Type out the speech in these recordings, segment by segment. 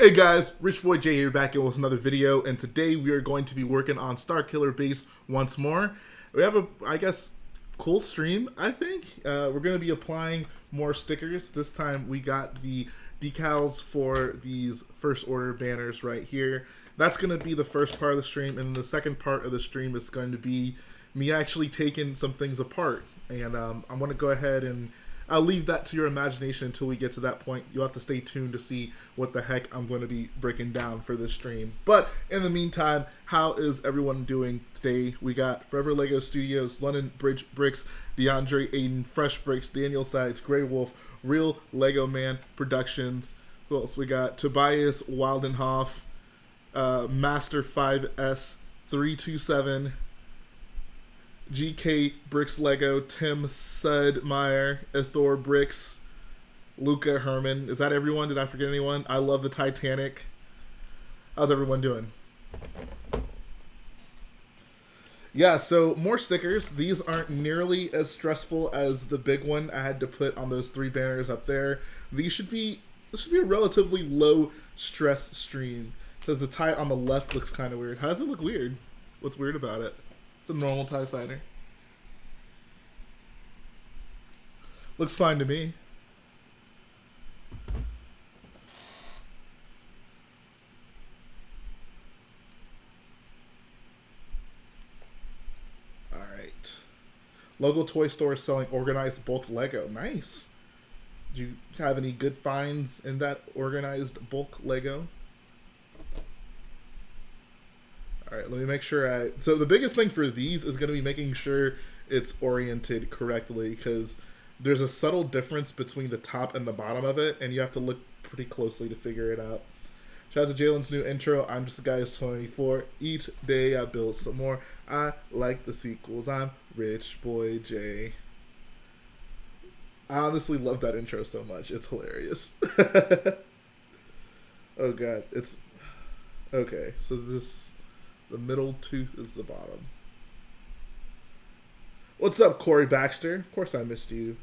Hey guys, Rich Boy J here back in with another video, and today we are going to be working on Starkiller base once more. We have a, I guess, cool stream, I think. We're going to be applying more stickers. This time we got the decals for these first order banners right here. That's going to be the first part of the stream, and the second part of the stream is going to be me actually taking some things apart. And I'm going to go ahead and I'll leave that to your imagination until we get to that point. You'll have to stay tuned to see what the heck I'm going to be breaking down for this stream. But in the meantime, how is everyone doing today? We got Forever Lego Studios, London Bridge Bricks, DeAndre Aiden, Fresh Bricks, Daniel Sides, Grey Wolf, Real Lego Man Productions. Who else? We got Tobias Wildenhoff, Master 5S 327, GK Bricks Lego, Tim Sudmeyer, Ethor Bricks, Luca Herman. Is that everyone? Did I forget anyone? I love the Titanic. How's everyone doing? Yeah, so more stickers. These aren't nearly as stressful as the big one I had to put on those 3 banners up there. This should be a relatively low stress stream. It says the tie on the left looks kind of weird. How does it look weird? What's weird about it? It's a normal TIE fighter. Looks fine to me. Alright. Local toy store selling organized bulk Lego. Nice. Do you have any good finds in that organized bulk Lego? Alright, let me make sure so the biggest thing for these is going to be making sure it's oriented correctly, because there's a subtle difference between the top and the bottom of it, and you have to look pretty closely to figure it out. Shout out to Jalen's new intro. I'm just a guy who's 24. Each day I build some more. I like the sequels. I'm Rich Boy J. I honestly love that intro so much. It's hilarious. Oh god. It's... Okay, so the middle tooth is the bottom. What's up, Corey Baxter? Of course I missed you.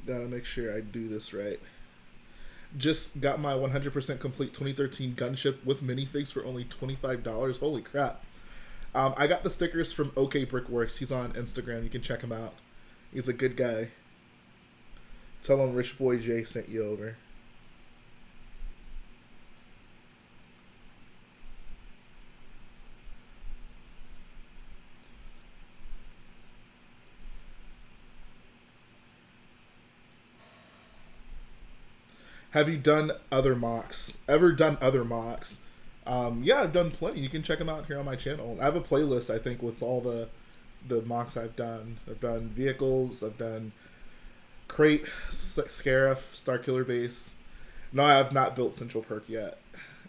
Gotta make sure I do this right. Just got my 100% complete 2013 gunship with minifigs for only $25. Holy crap. I got the stickers from OK Brickworks. He's on Instagram. You can check him out. He's a good guy. Tell him Rich Boy J sent you over. Have you done other MOCs? Ever done other MOCs? Yeah, I've done plenty. You can check them out here on my channel. I have a playlist, I think, with all the MOCs I've done. I've done vehicles. I've done Crate, Scarif, Starkiller base. No, I have not built Central Perk yet.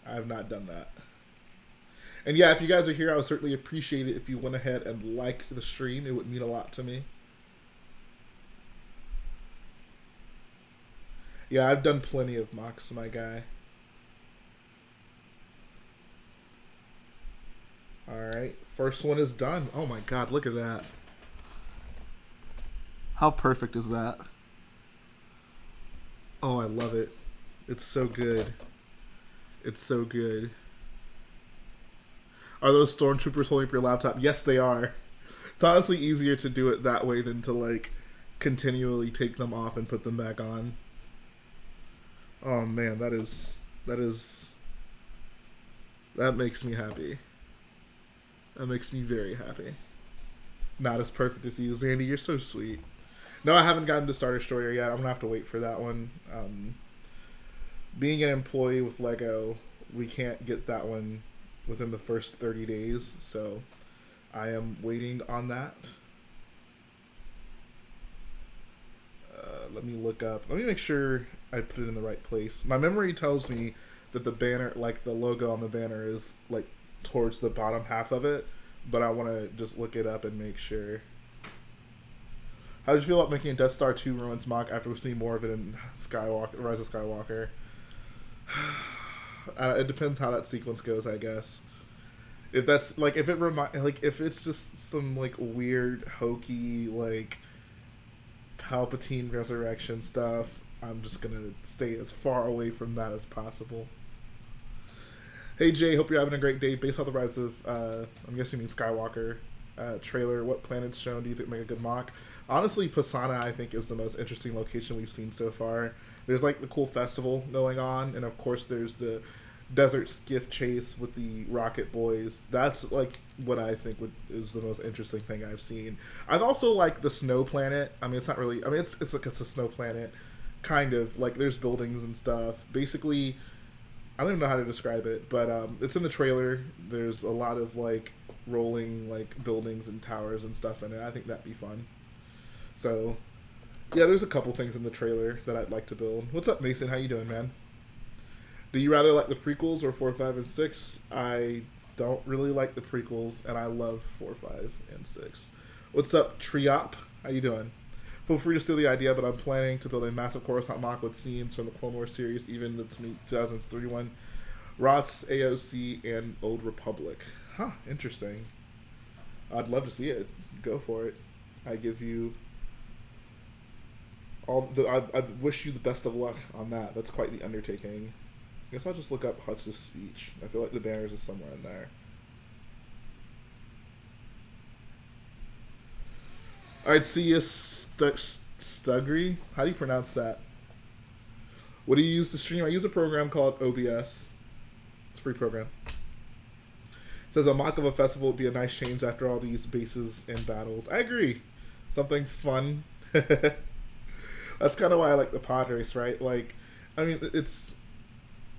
I have not done that. And yeah, if you guys are here, I would certainly appreciate it if you went ahead and liked the stream. It would mean a lot to me. Yeah, I've done plenty of MOCs, my guy. Alright, first one is done. Oh my god, look at that. How perfect is that? Oh, I love it. It's so good. It's so good. Are those stormtroopers holding up your laptop? Yes, they are. It's honestly easier to do it that way than to, like, continually take them off and put them back on. Oh man, that makes me happy. That makes me very happy. Not as perfect as you, Zandy. You're so sweet. No, I haven't gotten to Star Destroyer yet. I'm gonna have to wait for that one. Being an employee with Lego, we can't get that one within the first 30 days, so I am waiting on that. Let me look up. Let me make sure I put it in the right place. My memory tells me that the banner, like the logo on the banner, is like towards the bottom half of it, but I want to just look it up and make sure. How did you feel about making a Death Star 2 Ruins MOC after we've seen more of it in Skywalker, Rise of Skywalker? It depends how that sequence goes, I guess. If that's like, if it's just some like weird hokey like Palpatine resurrection stuff, I'm just gonna stay as far away from that as possible. Hey Jay, hope you're having a great day. Based on the Rise of, I'm guessing you mean Skywalker trailer, what planets shown do you think make a good MOC? Honestly, Pisana I think is the most interesting location we've seen so far. There's like the cool festival going on, and of course there's the desert skiff chase with the Rocket Boys. That's like what I think is the most interesting thing I've seen. I've also like the snow planet. I mean, it's not really. I mean, it's like it's a snow planet, kind of like there's buildings and stuff. Basically, I don't even know how to describe it, but it's in the trailer. There's a lot of like rolling like buildings and towers and stuff in it. I think that'd be fun. So, yeah, there's a couple things in the trailer that I'd like to build. What's up, Mason? How you doing, man? Do you rather like the prequels or 4, 5, and 6? I don't really like the prequels, and I love 4, 5, and 6. What's up, Triop? How you doing? Feel free to steal the idea, but I'm planning to build a massive Coruscant MOC with scenes from the Clone Wars series, even the 2003 one, ROTS, AOC, and Old Republic. Huh, interesting. I'd love to see it. Go for it. I give you I wish you the best of luck on that. That's quite the undertaking. I guess I'll just look up Hux's speech. I feel like the banners is somewhere in there. Alright, see you, Stugry. How do you pronounce that? What do you use to stream? I use a program called OBS. It's a free program. It says a mock of a festival would be a nice change after all these bases and battles. I agree. Something fun. That's kind of why I like the pod race, right? Like, I mean, it's,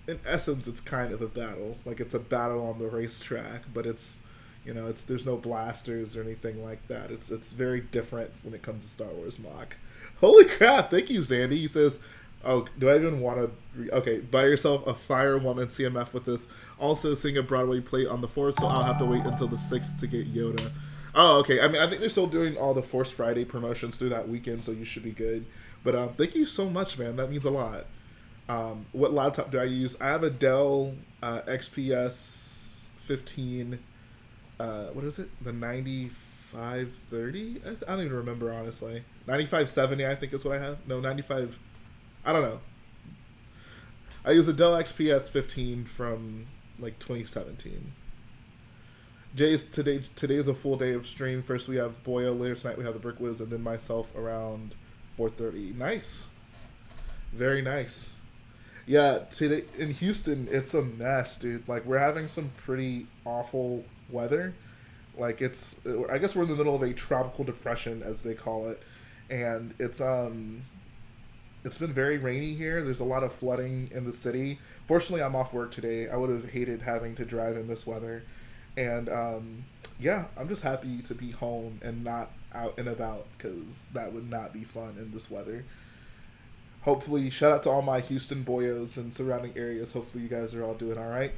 in essence, it's kind of a battle. Like, it's a battle on the racetrack, but it's, you know, there's no blasters or anything like that. It's very different when it comes to Star Wars MOC. Holy crap! Thank you, Zandy. He says, oh, do I even want to... Okay, buy yourself a Fire Woman CMF with this. Also, seeing a Broadway play on the 4th, so I'll have to wait until the 6th to get Yoda. Oh, okay. I mean, I think they're still doing all the Force Friday promotions through that weekend, so you should be good. But thank you so much, man. That means a lot. What laptop do I use? I have a Dell XPS 15. What is it? The 9530? I don't even remember, honestly. 9570, I think is what I have. No, 95... I don't know. I use a Dell XPS 15 from, like, 2017. Today is a full day of stream. First we have BOYO, later tonight we have the Brick Wiz, and then myself around 4:30. Nice. Very nice. Yeah, today in Houston, it's a mess, dude. Like, we're having some pretty awful weather. Like, I guess we're in the middle of a tropical depression, as they call it. And it's been very rainy here. There's a lot of flooding in the city. Fortunately, I'm off work today. I would have hated having to drive in this weather. And, yeah, I'm just happy to be home and not out and about, because that would not be fun in this weather. Hopefully, shout out to all my Houston boyos and surrounding areas. Hopefully you guys are all doing all right.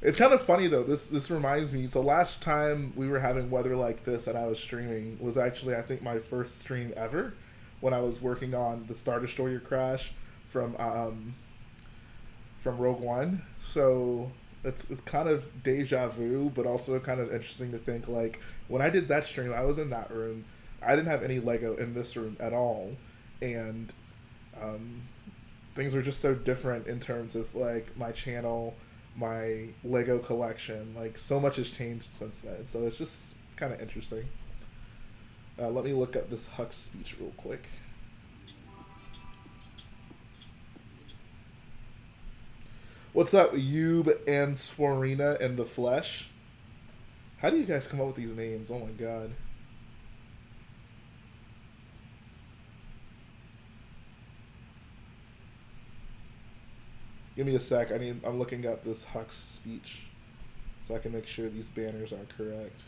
It's kind of funny, though. This reminds me. So last time we were having weather like this and I was streaming was actually, I think, my first stream ever, when I was working on the Star Destroyer crash from Rogue One. So it's kind of deja vu, but also kind of interesting to think, like, when I did that stream, I was in that room. I didn't have any Lego in this room at all. And things were just so different in terms of, like, my channel, my Lego collection. Like, so much has changed since then. So it's just kind of interesting. Let me look up this Hux speech real quick. What's up, Yub and Swarina in the flesh? How do you guys come up with these names? Oh my god. Give me a sec. I'm looking up this Hux speech so I can make sure these banners are correct.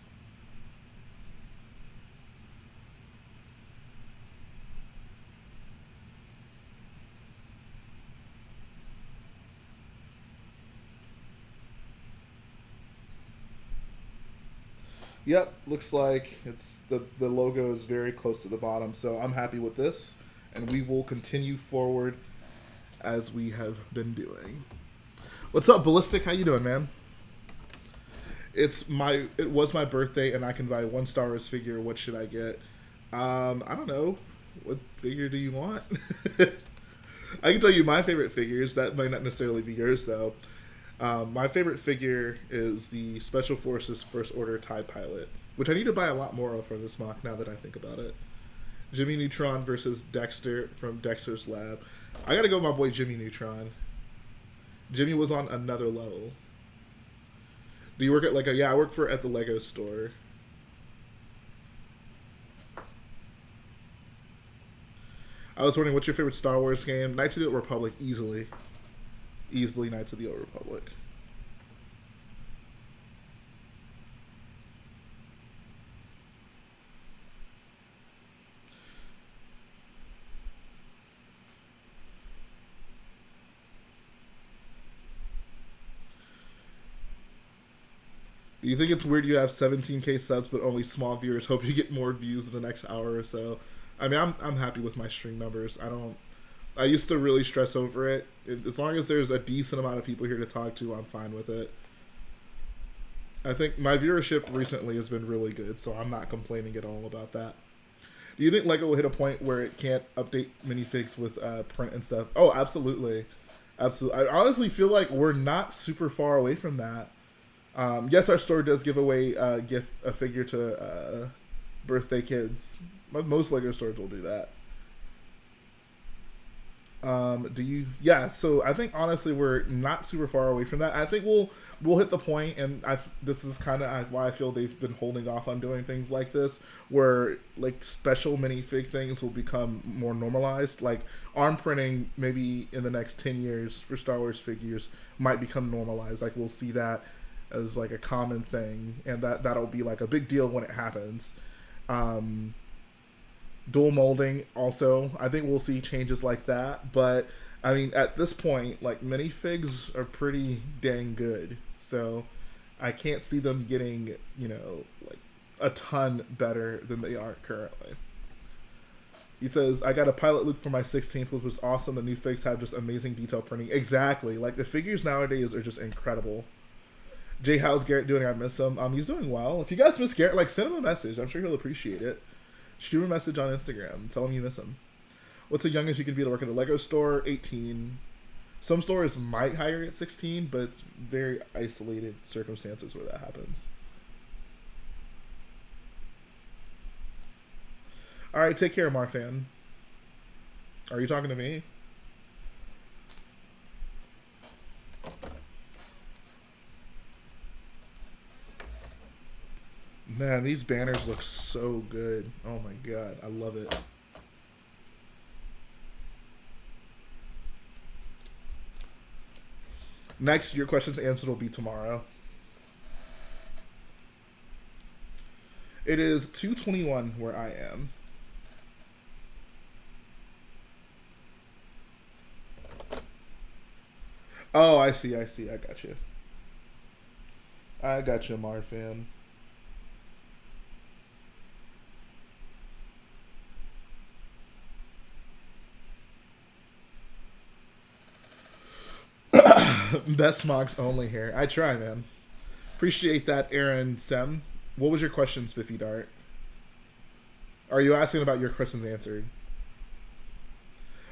Yep, looks like it's the logo is very close to the bottom, so I'm happy with this, and we will continue forward as we have been doing. What's up, Ballistic? How you doing, man? It was my birthday, and I can buy one Star Wars figure. What should I get? I don't know. What figure do you want? I can tell you my favorite figures. That might not necessarily be yours, though. My favorite figure is the Special Forces First Order TIE Pilot, which I need to buy a lot more of for this MOC now that I think about it. Jimmy Neutron versus Dexter from Dexter's Lab. I gotta go with my boy Jimmy Neutron. Jimmy was on another level. Do you work at Lego? Yeah, I work at the Lego store. I was wondering, what's your favorite Star Wars game? Knights of the Old Republic, easily. Easily Knights of the Old Republic. Do you think it's weird you have 17K subs but only small viewers? Hope you get more views in the next hour or so. I mean, I'm happy with my stream numbers. I used to really stress over it. As long as there's a decent amount of people here to talk to, I'm fine with it. I think my viewership recently has been really good, so I'm not complaining at all about that. Do you think Lego will hit a point where it can't update minifigs with print and stuff? Oh, absolutely. Absolutely. I honestly feel like we're not super far away from that. Yes, our store does give away a figure to birthday kids. Most Lego stores will do that. Yeah, so I think honestly we're not super far away from that. I think we'll hit the point, and this is kind of why I feel they've been holding off on doing things like this, where like special minifig things will become more normalized. Like arm printing, maybe in the next 10 years for Star Wars figures might become normalized. Like we'll see that as like a common thing, and that'll be like a big deal when it happens. Dual molding also, I think we'll see changes like that, but I mean at this point like minifigs are pretty dang good, so I can't see them getting, you know, like a ton better than they are currently. He says, I got a Pilot Luke for my 16th, which was awesome. The new figs have just amazing detail printing. Exactly, like the figures nowadays are just incredible. Jay, how's Garrett doing? I miss him. He's doing well. If you guys miss Garrett, like send him a message. I'm sure he'll appreciate it. Shoot him a message on Instagram. Tell him you miss him. What's the youngest you can be to work at a Lego store? 18. Some stores might hire at 16, but it's very isolated circumstances where that happens. All right, take care, Marfan. Are you talking to me? Man, these banners look so good. Oh my god, I love it. Next, your questions answered will be tomorrow. It is 2:21 where I am. Oh, I see. I got you. I got you, Marfan. Best MOCs only here. I try, man. Appreciate that, Aaron Sem. What was your question, Spiffy Dart? Are you asking about your questions answered?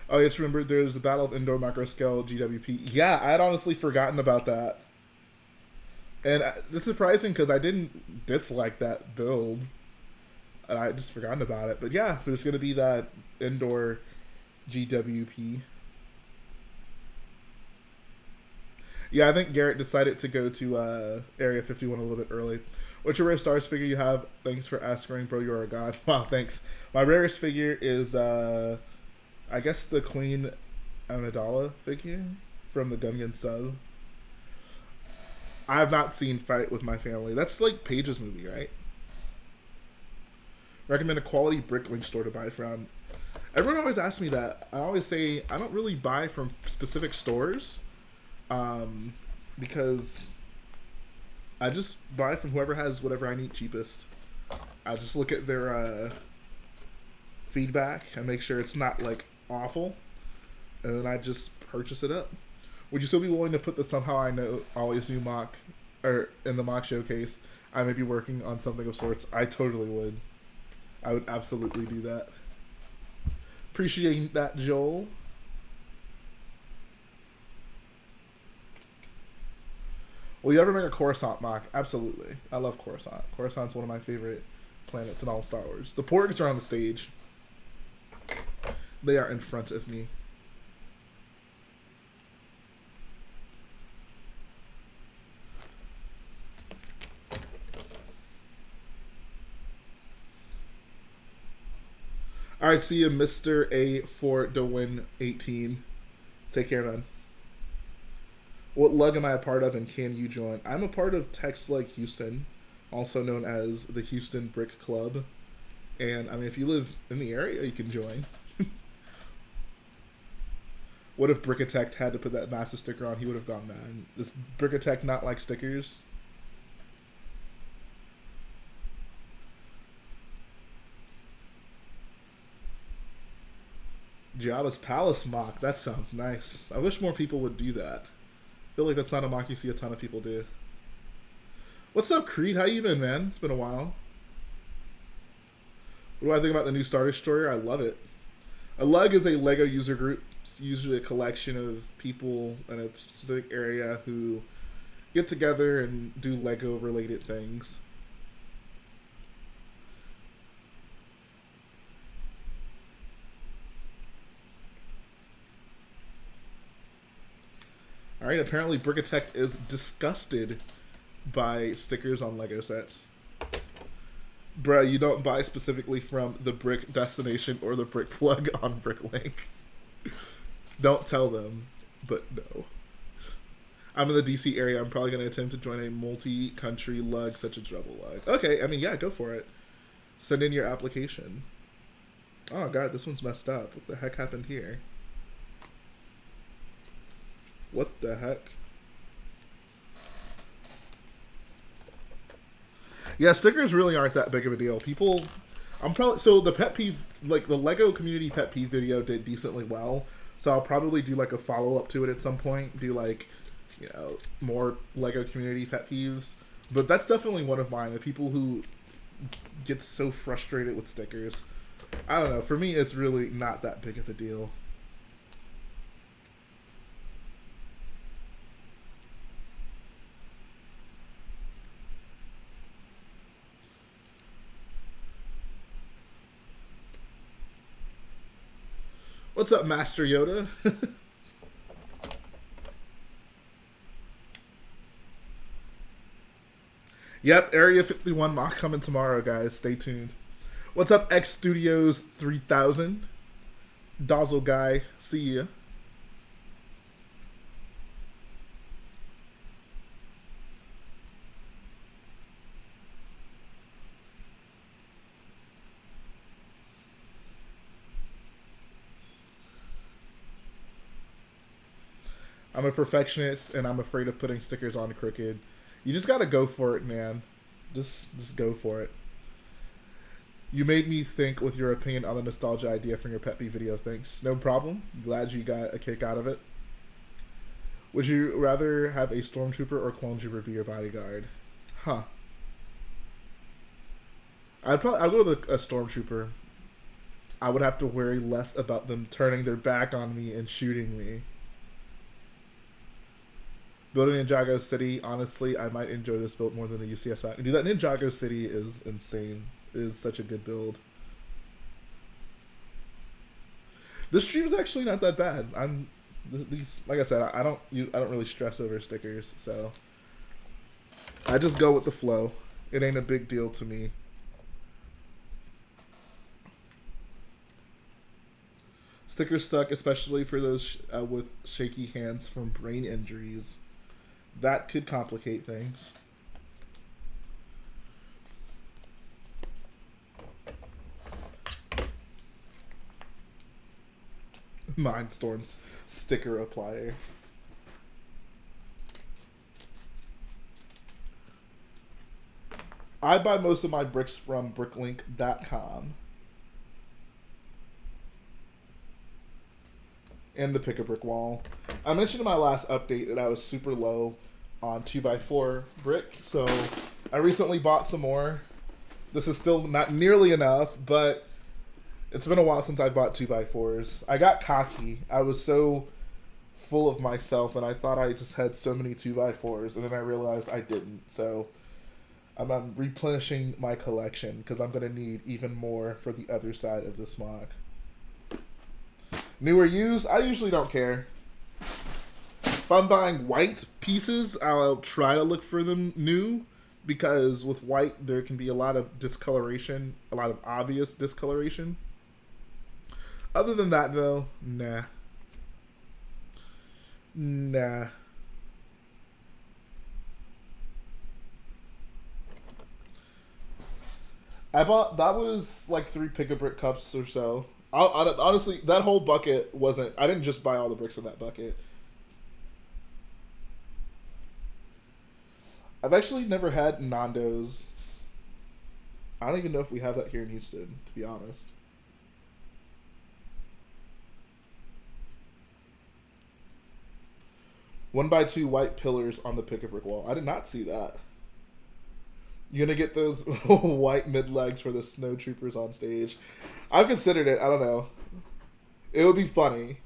Oh, just remember there's the Battle of Indoor Macro Scale GWP. Yeah, I had honestly forgotten about that. And it's surprising because I didn't dislike that build. And I just forgotten about it. But yeah, there's going to be that Indoor GWP. Yeah, I think Garrett decided to go to Area 51 a little bit early. What's your rarest Stars figure you have? Thanks for asking, bro. You're a god. Wow, thanks. My rarest figure is, I guess, the Queen Amidala figure from the Gungan sub. I have not seen Fight with My Family. That's like Paige's movie, right? Recommend a quality BrickLink store to buy from. Everyone always asks me that. I always say I don't really buy from specific stores. Because I just buy from whoever has whatever I need cheapest. I just look at their feedback and make sure it's not like awful, and then I just purchase it up. Would you still be willing to put the Somehow I Know Always New MOC, or in the MOC showcase? I may be working on something of sorts. I totally would. I would absolutely do that. Appreciating that, Joel. Will you ever make a Coruscant MOC? Absolutely. I love Coruscant. Coruscant's one of my favorite planets in all Star Wars. The Porgs are on the stage. They are in front of me. Alright, see you, Mr. A for the win 18. Take care, man. What lug am I a part of, and can you join? I'm a part of Tex Leg Houston, also known as the Houston Brick Club. And, I mean, if you live in the area, you can join. What if BrickKid had to put that massive sticker on? He would have gone mad. Does BrickKid not like stickers? Jabba's Palace MOC. That sounds nice. I wish more people would do that. I feel like that's not a MOC you see a ton of people do. What's up, Creed? How you been, man? It's been a while. What do I think about the new Star Destroyer? I love it. A lug is a Lego user group. It's usually a collection of people in a specific area who get together and do Lego-related things. Alright, apparently BrickKid is disgusted by stickers on Lego sets. Bruh, you don't buy specifically from the Brick Destination or the Brick Plug on BrickLink. Don't tell them, but no. I'm in the DC area. I'm probably going to attempt to join a multi-country lug such as Rebel Lug. Okay, I mean, yeah, go for it. Send in your application. Oh, God, this one's messed up. What the heck happened here? What the heck? Yeah, stickers really aren't that big of a deal. People, so the pet peeve, like the Lego community pet peeve video did decently well. So I'll probably do like a follow-up to it at some point. Do like, you know, more Lego community pet peeves. But that's definitely one of mine. The people who get so frustrated with stickers. I don't know. For me, it's really not that big of a deal. What's up, Master Yoda? Yep, Area 51 MOC coming tomorrow, guys. Stay tuned. What's up, X Studios 3000? Dazzle Guy, see ya. I'm a perfectionist, and I'm afraid of putting stickers on crooked. You just gotta go for it, man. Just go for it. You made me think with your opinion on the nostalgia idea from your pet peeve video. Thanks. No problem. Glad you got a kick out of it. Would you rather have a stormtrooper or clone trooper be your bodyguard? Huh. I'll go with a stormtrooper. I would have to worry less about them turning their back on me and shooting me. Building Ninjago City, honestly, I might enjoy this build more than the UCS Factory. Dude, that Ninjago City is insane. It is such a good build. This stream is actually not that bad. These, like I said, I don't really stress over stickers, so I just go with the flow. It ain't a big deal to me. Stickers stuck, especially for those with shaky hands from brain injuries. That could complicate things. Mindstorm's sticker applier. I buy most of my bricks from bricklink.com and the Pick a Brick wall. I mentioned in my last update that I was super low on 2x4 brick, so I recently bought some more. This is still not nearly enough, but it's been a while since I bought 2x4s. I got cocky. I was so full of myself, and I thought I just had so many 2x4s, and then I realized I didn't. So I'm replenishing my collection because I'm going to need even more for the other side of this MOC. New or used, I usually don't care. If I'm buying white pieces, I'll try to look for them new, because with white there can be a lot of discoloration, a lot of obvious discoloration. Other than that, though, nah. Nah. I bought, that was like 3 Pick-a-Brick cups or so. Honestly, that whole bucket wasn't, I didn't just buy all the bricks in that bucket. I've actually never had Nando's. I don't even know if we have that here in Houston, to be honest. One by 2 white pillars on the Pick-a-Brick wall. I did not see that. You're gonna get those white mid-legs for the snow troopers on stage. I've considered it. I don't know. It would be funny.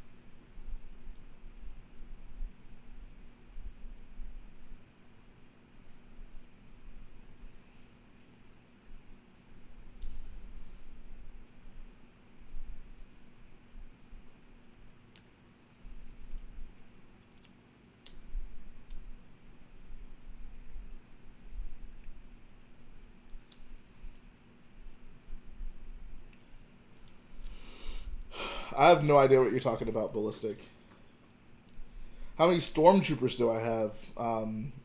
I have no idea what you're talking about, Ballistic. How many stormtroopers do I have?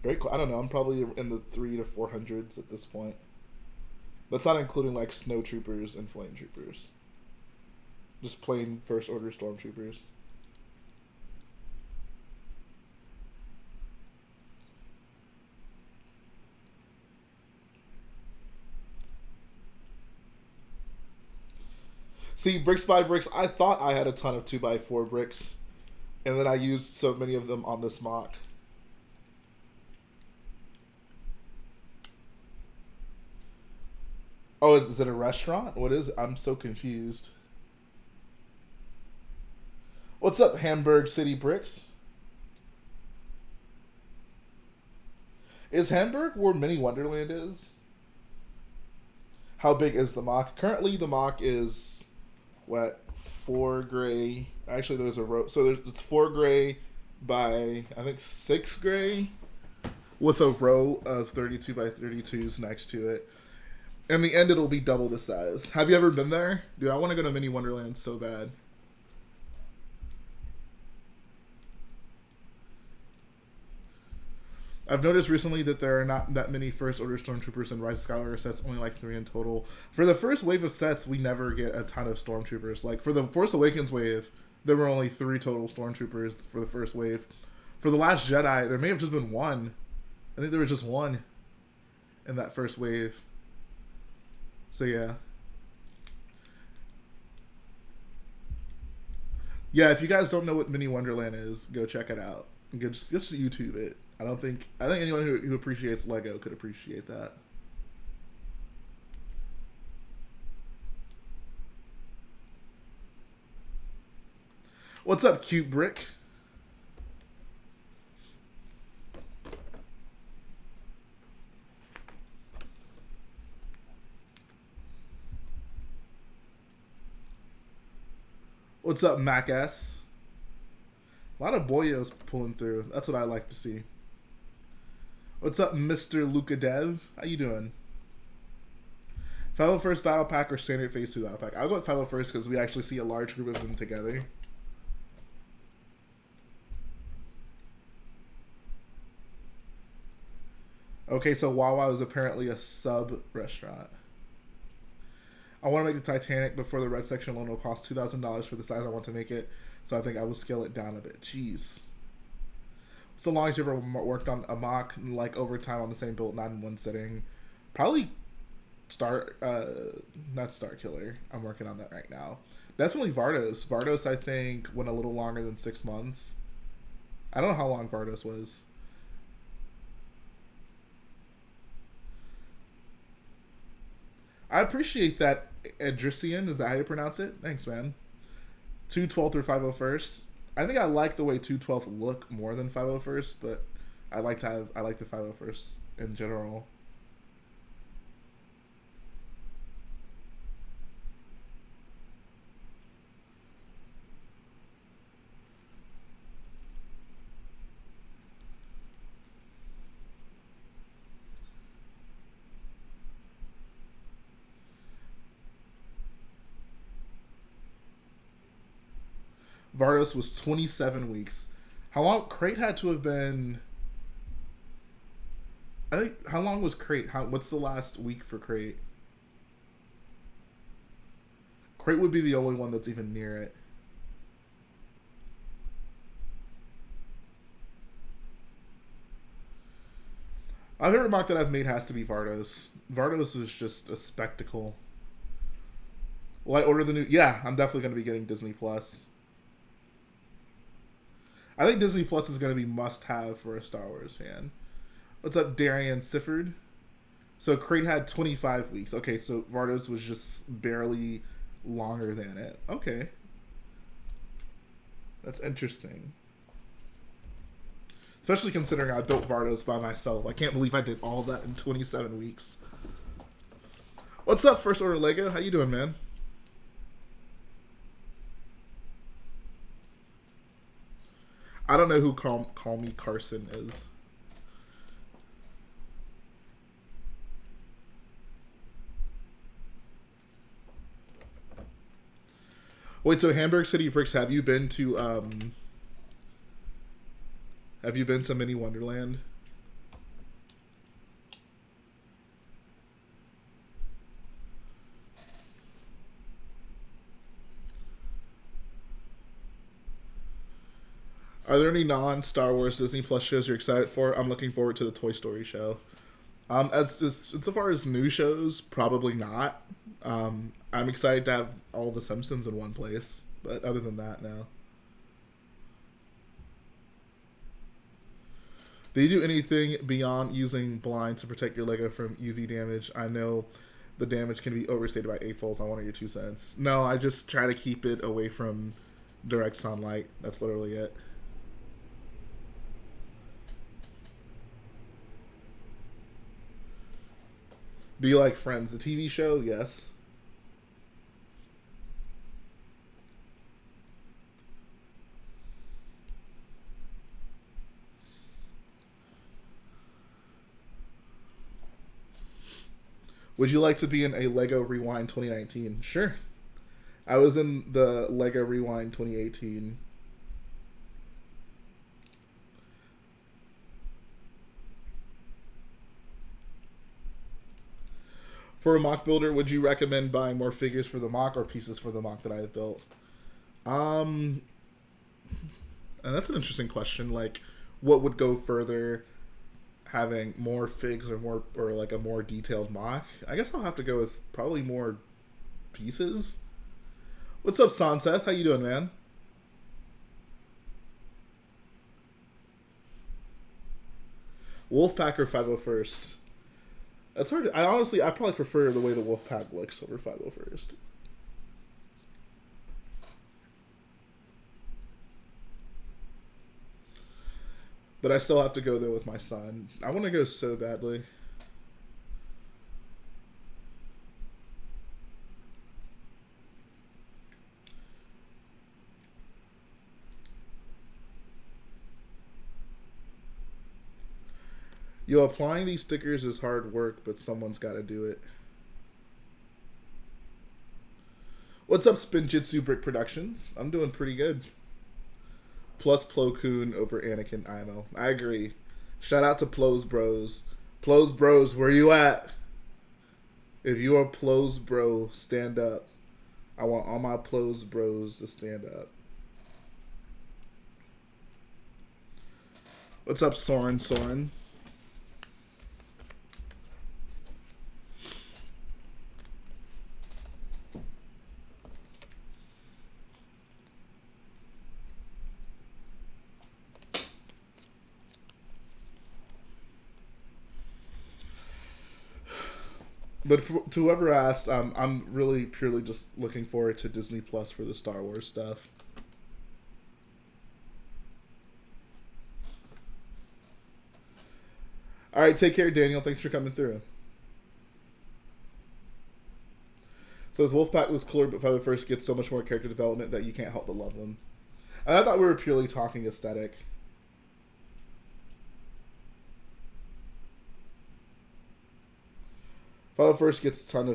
Very cool. I don't know. I'm probably in the 300 to 400s at this point. That's not including like snow troopers and flame troopers. Just plain first order stormtroopers. See, bricks by bricks, I thought I had a ton of 2x4 bricks, and then I used so many of them on this MOC. Oh, is it a restaurant? What is it? I'm so confused. What's up, Hamburg City Bricks? Is Hamburg where Mini Wonderland is? How big is the MOC? Currently, the MOC is... what, 4 gray? Actually, there's a row. So it's 4 gray by, I think, 6 gray with a row of 32 by 32s next to it. In the end, it'll be double the size. Have you ever been there? Dude, I want to go to Mini Wonderland so bad. I've noticed recently that there are not that many First Order Stormtroopers in Rise of Skywalker sets, only like 3 in total. For the first wave of sets, we never get a ton of Stormtroopers. Like, for the Force Awakens wave, there were only 3 total Stormtroopers for the first wave. For The Last Jedi, there may have just been 1. I think there was just 1 in that first wave. So, yeah. Yeah, if you guys don't know what Mini Wonderland is, go check it out. Just YouTube it. I think anyone who appreciates Lego could appreciate that. What's up, Cute Brick? What's up, Mac S? A lot of BOYOs pulling through. That's what I like to see. What's up, Mr. Luca Dev? How you doing? 501st Battle Pack or Standard Phase 2 Battle Pack? I'll go with 501st because we actually see a large group of them together. Okay, so Wawa is apparently a sub-restaurant. I want to make the Titanic before the red section alone will cost $2,000 for the size I want to make it, so I think I will scale it down a bit. Jeez. So long as you ever worked on a MOC, like overtime on the same build, not in one sitting. Probably not Starkiller. I'm working on that right now. Definitely Vardos. Vardos, I think, went a little longer than 6 months. I don't know how long Vardos was. I appreciate that, Edrician. Is that how you pronounce it? Thanks, man. 212 through 501st. I think I like the way 212 look more than 501st, but I like the 501st in general. Vardos was 27 weeks. How long? Crate had to have been. I think. How long was Crate? What's the last week for Crate? Crate would be the only one that's even near it. My favorite mock that I've made has to be Vardos. Vardos is just a spectacle. Will I order the new? Yeah, I'm definitely going to be getting Disney Plus. I think Disney Plus is going to be must-have for a Star Wars fan. What's up, Darian Sifford? So Crate had 25 weeks. Okay, so Vardos was just barely longer than it. Okay. That's interesting. Especially considering I built Vardos by myself. I can't believe I did all that in 27 weeks. What's up, First Order Lego? How you doing, man? I don't know who Call Me Carson is. Wait, so Hamburg City Bricks, have you been to Mini Wonderland? Are there any non-Star Wars Disney Plus shows you're excited for? I'm looking forward to the Toy Story show. So far as new shows, probably not. I'm excited to have all the Simpsons in one place, but other than that, no. Do you do anything beyond using blinds to protect your Lego from UV damage? I know the damage can be overstated by AFOLs. I want your 2 cents. No, I just try to keep it away from direct sunlight. That's literally it. Do you like Friends, the TV show? Yes. Would you like to be in a Lego Rewind 2019? Sure. I was in the Lego Rewind 2018. For a mock builder, would you recommend buying more figures for the mock or pieces for the mock that I have built? And that's an interesting question. Like, what would go further, having more figs or like a more detailed mock? I guess I'll have to go with probably more pieces. What's up, Sanseth? How you doing, man? Wolfpack or 501st? That's hard. I probably prefer the way the Wolfpack looks over 501st. But I still have to go there with my son. I want to go so badly. Yo, applying these stickers is hard work, but someone's got to do it. What's up, Spinjitzu Brick Productions? I'm doing pretty good. Plus Plo Koon over Anakin IMO. I agree. Shout out to Plo's Bros. Plo's Bros, where you at? If you are Plo's Bro, stand up. I want all my Plo's Bros to stand up. What's up, Soren? But to whoever asked, I'm really purely just looking forward to Disney Plus for the Star Wars stuff. All right, take care, Daniel. Thanks for coming through. So this Wolfpack looks cooler, but Five First gets so much more character development that you can't help but love them. And I thought we were purely talking aesthetic. Five First gets tons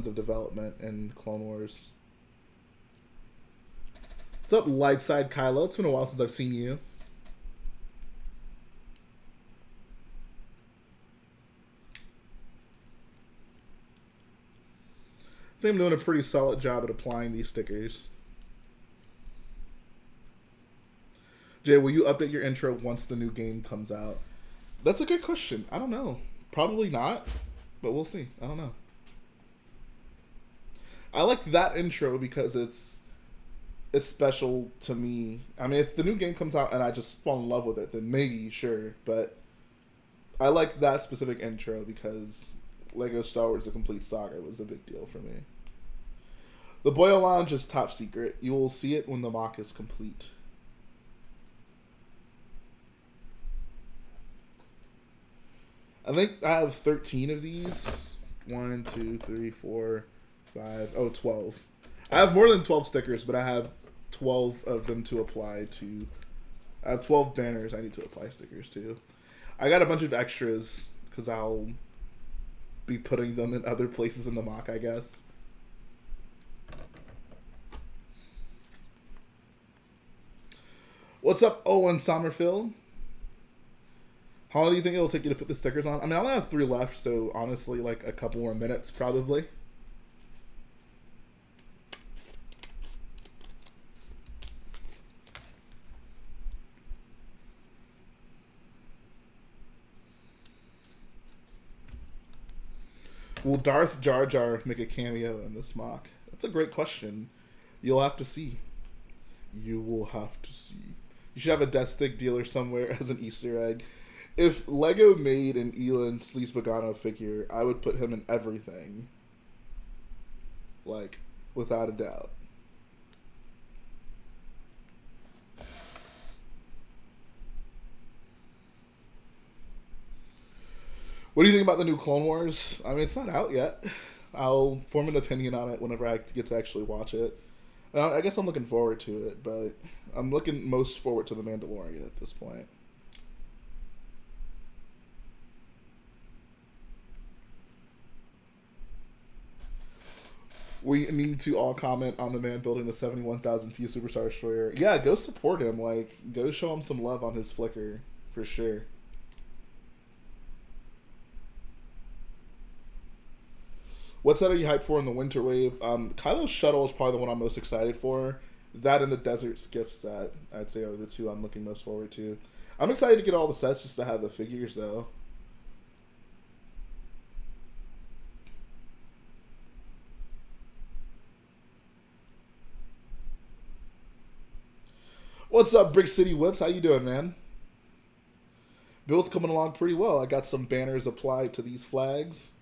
of development in Clone Wars. What's up, Lightside Kylo? It's been a while since I've seen you. I think I'm doing a pretty solid job at applying these stickers. Jay, will you update your intro once the new game comes out? That's a good question. I don't know. Probably not, but we'll see. I don't know. I like that intro because it's special to me. I mean, if the new game comes out and I just fall in love with it, then maybe, sure. But I like that specific intro because Lego Star Wars: The Complete Saga was a big deal for me. The BOYO Lounge is top secret. You will see it when the MOC is complete. I think I have 13 of these. 1, 2, 3, 4, 5. Oh, 12. I have more than 12 stickers, but I have 12 of them to apply to. I have 12 banners I need to apply stickers to. I got a bunch of extras because I'll be putting them in other places in the MOC, I guess. What's up, Owen Sommerfield? How long do you think it'll take you to put the stickers on? I mean, I only have 3 left, so honestly, like a couple more minutes, probably. Will Darth Jar Jar make a cameo in this MOC? That's a great question. You'll have to see. You will have to see. You should have a death stick dealer somewhere as an Easter egg. If Lego made an Elon Sleaze Pagano figure, I would put him in everything. Like, without a doubt. What do you think about the new Clone Wars? I mean, it's not out yet. I'll form an opinion on it whenever I get to actually watch it. I guess I'm looking forward to it, but I'm looking most forward to The Mandalorian at this point. We need to all comment on the man building the 71,000 PU Superstar Destroyer. Yeah, go support him. Like, go show him some love on his Flickr, for sure. What set are you hyped for in the Winter Wave? Kylo's Shuttle is probably the one I'm most excited for. That and the Desert Skiff set, I'd say, are the two I'm looking most forward to. I'm excited to get all the sets just to have the figures, though. What's up, Brick City Whips? How you doing, man? Build's coming along pretty well. I got some banners applied to these flags.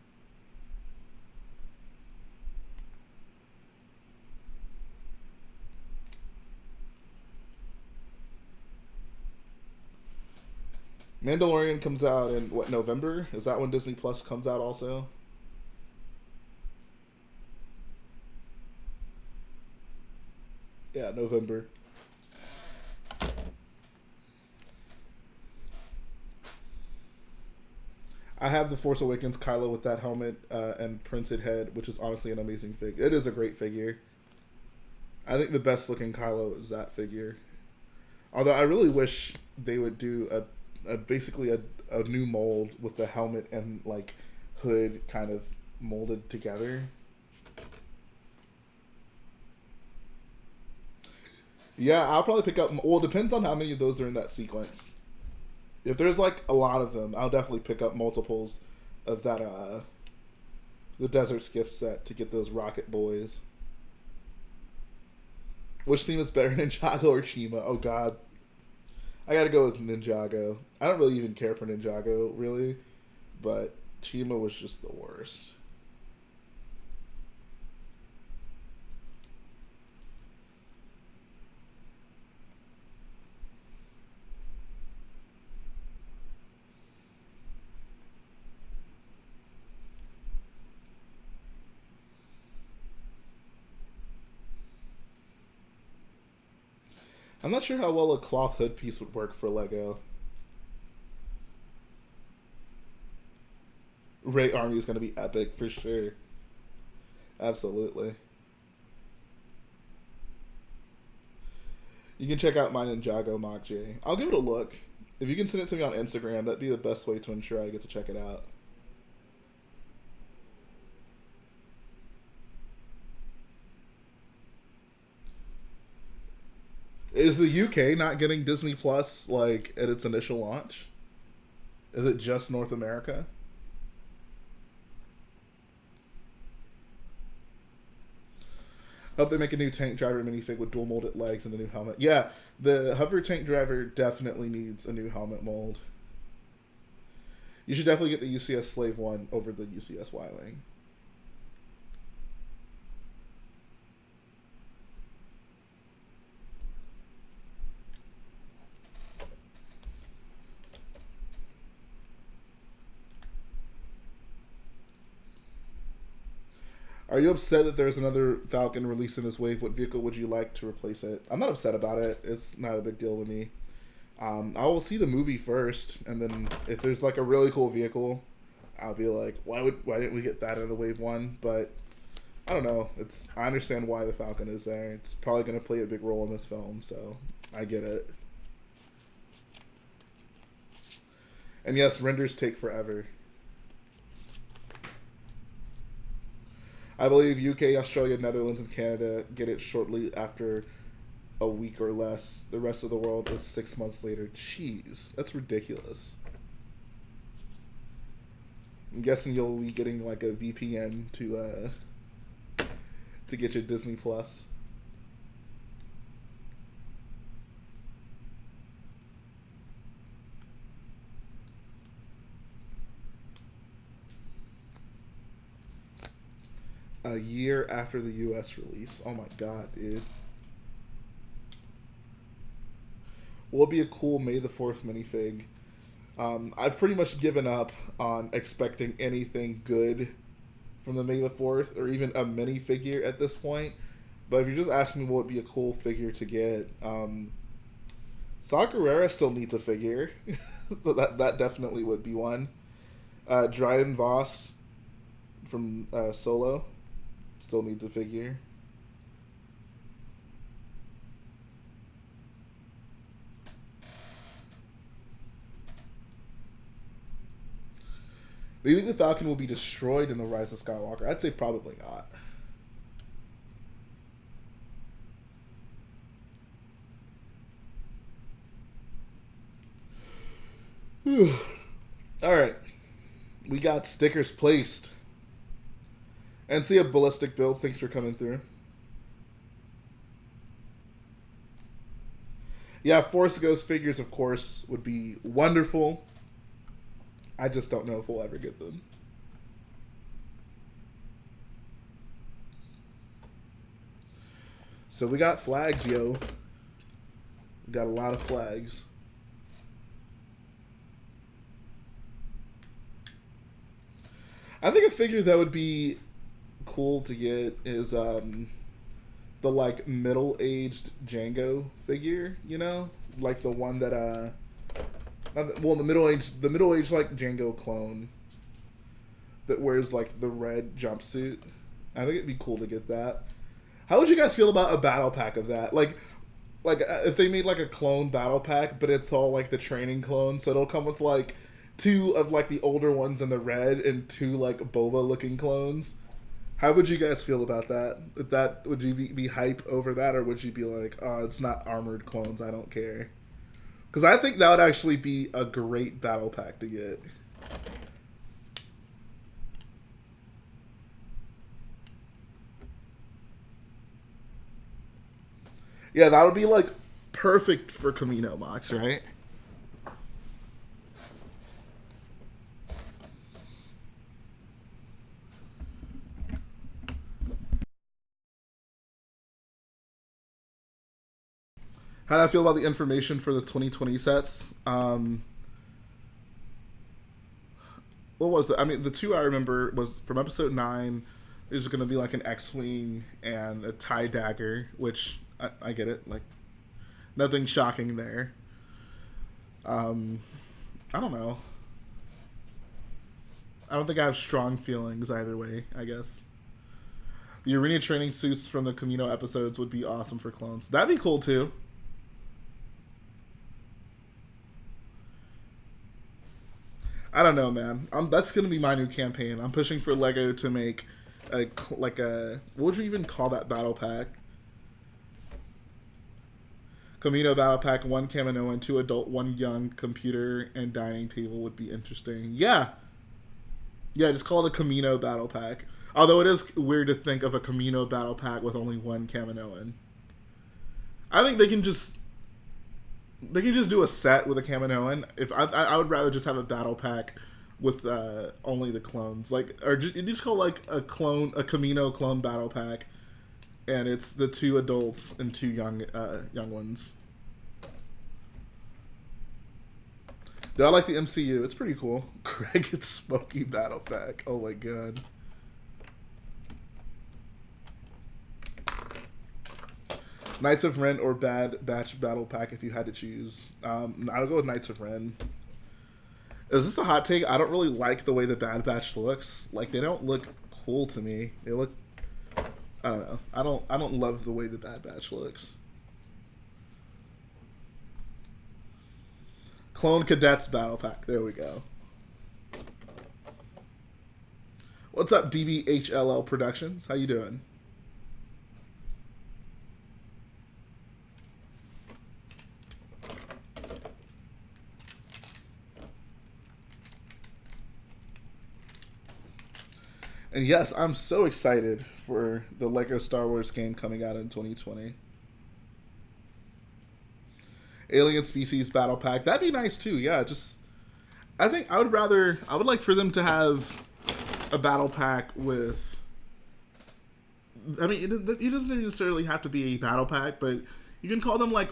Mandalorian comes out in, what, November? Is that when Disney Plus comes out also? Yeah, November. I have the Force Awakens Kylo with that helmet and printed head, which is honestly an amazing fig. It is a great figure. I think the best looking Kylo is that figure. Although I really wish they would do basically a new mold with the helmet and like hood kind of molded together. Yeah, I'll probably pick up. Well, it depends on how many of those are in that sequence. If there's like a lot of them, I'll definitely pick up multiples of that the Desert Skiff set to get those Rocket Boys. Which theme is better, Ninjago or Chima? Oh god. I gotta go with Ninjago. I don't really even care for Ninjago, really. But Chima was just the worst. I'm not sure how well a cloth hood piece would work for Lego. Ray Army is going to be epic for sure. Absolutely. You can check out my Ninjago mock, Jay. I'll give it a look. If you can send it to me on Instagram, that'd be the best way to ensure I get to check it out. Is the UK not getting Disney Plus like at its initial launch? Is it just North America? Hope they make a new tank driver minifig with dual molded legs and a new helmet. Yeah, the hover tank driver definitely needs a new helmet mold. You should definitely get the UCS Slave 1 over the UCS Y-Wing. Are you upset that there's another Falcon released in this wave? What vehicle would you like to replace it? I'm not upset about it. It's not a big deal to me. I will see the movie first, and then if there's like a really cool vehicle, I'll be like, why didn't we get that in the wave 1? But I don't know. I understand why the Falcon is there. It's probably going to play a big role in this film, so I get it. And yes, renders take forever. I believe UK, Australia, Netherlands, and Canada get it shortly after a week or less. The rest of the world is 6 months later. Jeez, that's ridiculous. I'm guessing you'll be getting like a VPN to get your Disney Plus. A year after the US release. Oh my god, dude. Will it be a cool May the 4th minifig? I've pretty much given up on expecting anything good from the May the 4th, or even a minifigure at this point. But if you're just asking me will it be a cool figure to get, Saw Gerrera still needs a figure. So that definitely would be one. Dryden Voss from Solo still needs a figure. Do you think the Falcon will be destroyed in the Rise of Skywalker? I'd say probably not. Alright. We got stickers placed. And see a ballistic builds. Thanks for coming through. Yeah, Force Ghost figures, of course, would be wonderful. I just don't know if we'll ever get them. So we got flags, yo. We got a lot of flags. I think a figure that would be cool to get is the like middle-aged Django figure, you know, like the one that well, the middle-aged like Django clone that wears like the red jumpsuit. I think it'd be cool to get that. How would you guys feel about a battle pack of that? Like if they made like a clone battle pack, but it's all like the training clones, so it'll come with like 2 of like the older ones in the red and 2 like Boba looking clones. How would you guys feel about that? Would you be hype over that, or would you be like, oh, it's not armored clones, I don't care? Because I think that would actually be a great battle pack to get. Yeah, that would be like perfect for Camino MOCs, right? How do I feel about the information for the 2020 sets? What was it? I mean, the 2 I remember was from episode 9. There's going to be like an X-Wing and a TIE Dagger, which I get it. Like, Nothing shocking there. I don't know. I don't think I have strong feelings either way, I guess. The arena training suits from the Camino episodes would be awesome for clones. That'd be cool too. I don't know, man. That's gonna be my new campaign. I'm pushing for Lego to make what would you even call that battle pack? Camino battle pack, 1 Kaminoan, 2 adult, 1 young, computer and dining table would be interesting. Yeah, just call it a Camino battle pack. Although it is weird to think of a Camino battle pack with only 1 Kaminoan. I think they can just do a set with a Kaminoan. If I would rather just have a battle pack with only the clones, or just call like a Camino clone battle pack, and it's the 2 adults and 2 young ones. Do I like the MCU? It's pretty cool. Greg, it's Smoky battle pack. Oh my god. Knights of Ren or Bad Batch Battle Pack if you had to choose. I'll go with Knights of Ren. Is this a hot take? I don't really like the way the Bad Batch looks. Like, they don't look cool to me. They look... I don't know. I don't love the way the Bad Batch looks. Clone Cadets Battle Pack. There we go. What's up, DBHLL Productions? How you doing? And yes, I'm so excited for the Lego Star Wars game coming out in 2020. Alien Species Battle Pack. That'd be nice too. Yeah, I think I would like for them to have a battle pack with... I mean, it doesn't necessarily have to be a battle pack, but you can call them like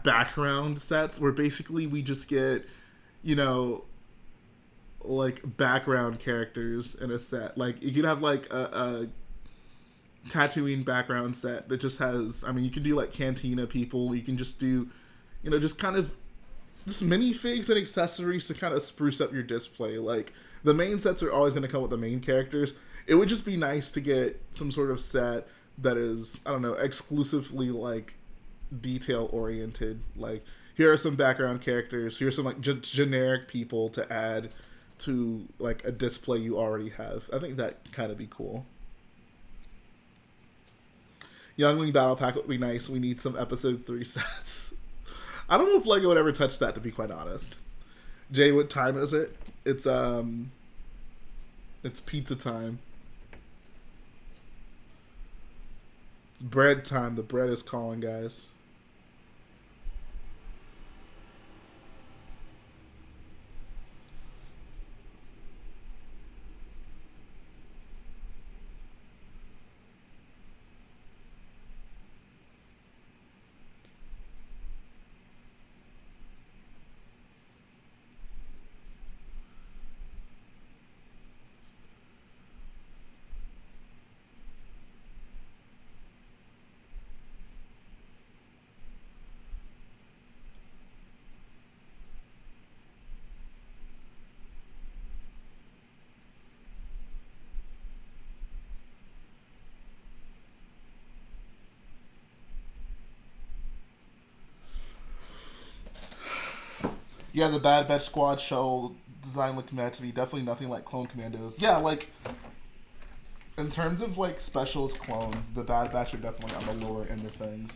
background sets where basically we just get, like background characters in a set. Like you could have like a Tatooine background set that just has, I mean, you can do like Cantina people, you can just do, just kind of just minifigs and accessories to kind of spruce up your display. Like the main sets are always going to come with the main characters. It would just be nice to get some sort of set that is, I don't know, exclusively like detail oriented. Like here are some background characters, here's some like generic people to add to like a display you already have. I think that kind of be cool. Youngling Battle Pack would be nice. We need some episode 3 sets. I don't know if Lego would ever touch that, to be quite honest. Jay, what time is it? It's pizza time. It's bread time. The bread is calling, guys. Yeah, the Bad Batch Squad shell design looking at to be definitely nothing like Clone Commandos. Yeah, like, in terms of, like, specialist clones, the Bad Batch are definitely on the lower end of things.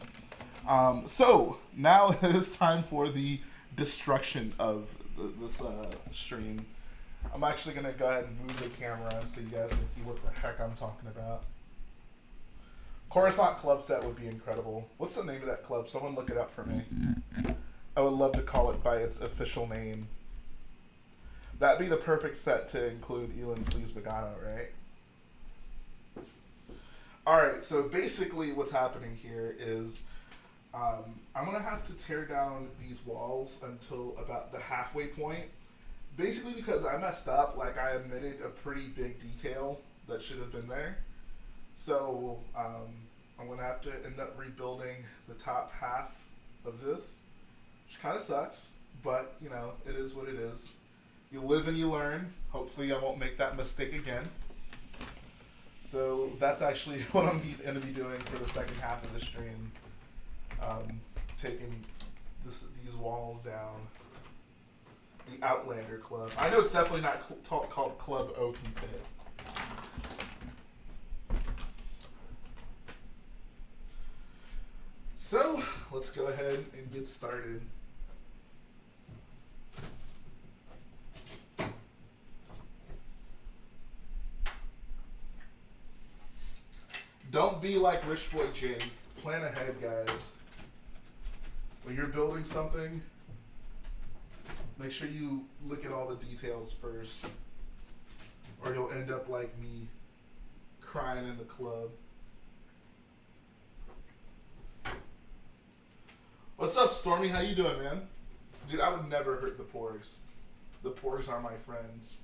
So, now it is time for the destruction of this stream. I'm actually going to go ahead and move the camera so you guys can see what the heck I'm talking about. Coruscant Club set would be incredible. What's the name of that club? Someone look it up for me. I would love to call it by its official name. That'd be the perfect set to include Elon Sleaze Pagano, right? Alright, so basically what's happening here is I'm going to have to tear down these walls until about the halfway point. Basically because I messed up, like I omitted a pretty big detail that should have been there. So I'm going to have to end up rebuilding the top half of this, which kind of sucks, but, you know, it is what it is. You live and you learn. Hopefully I won't make that mistake again. So that's actually what I'm going to be doing for the second half of the stream. Taking these walls down. The Outlander Club. I know it's definitely not called Club OP Pit. So, let's go ahead and get started. Don't be like Rich Boy Jay. Plan ahead, guys. When you're building something, make sure you look at all the details first, or you'll end up like me, crying in the club. What's up, Stormy? How you doing, man? Dude, I would never hurt the Porgs. The Porgs are my friends.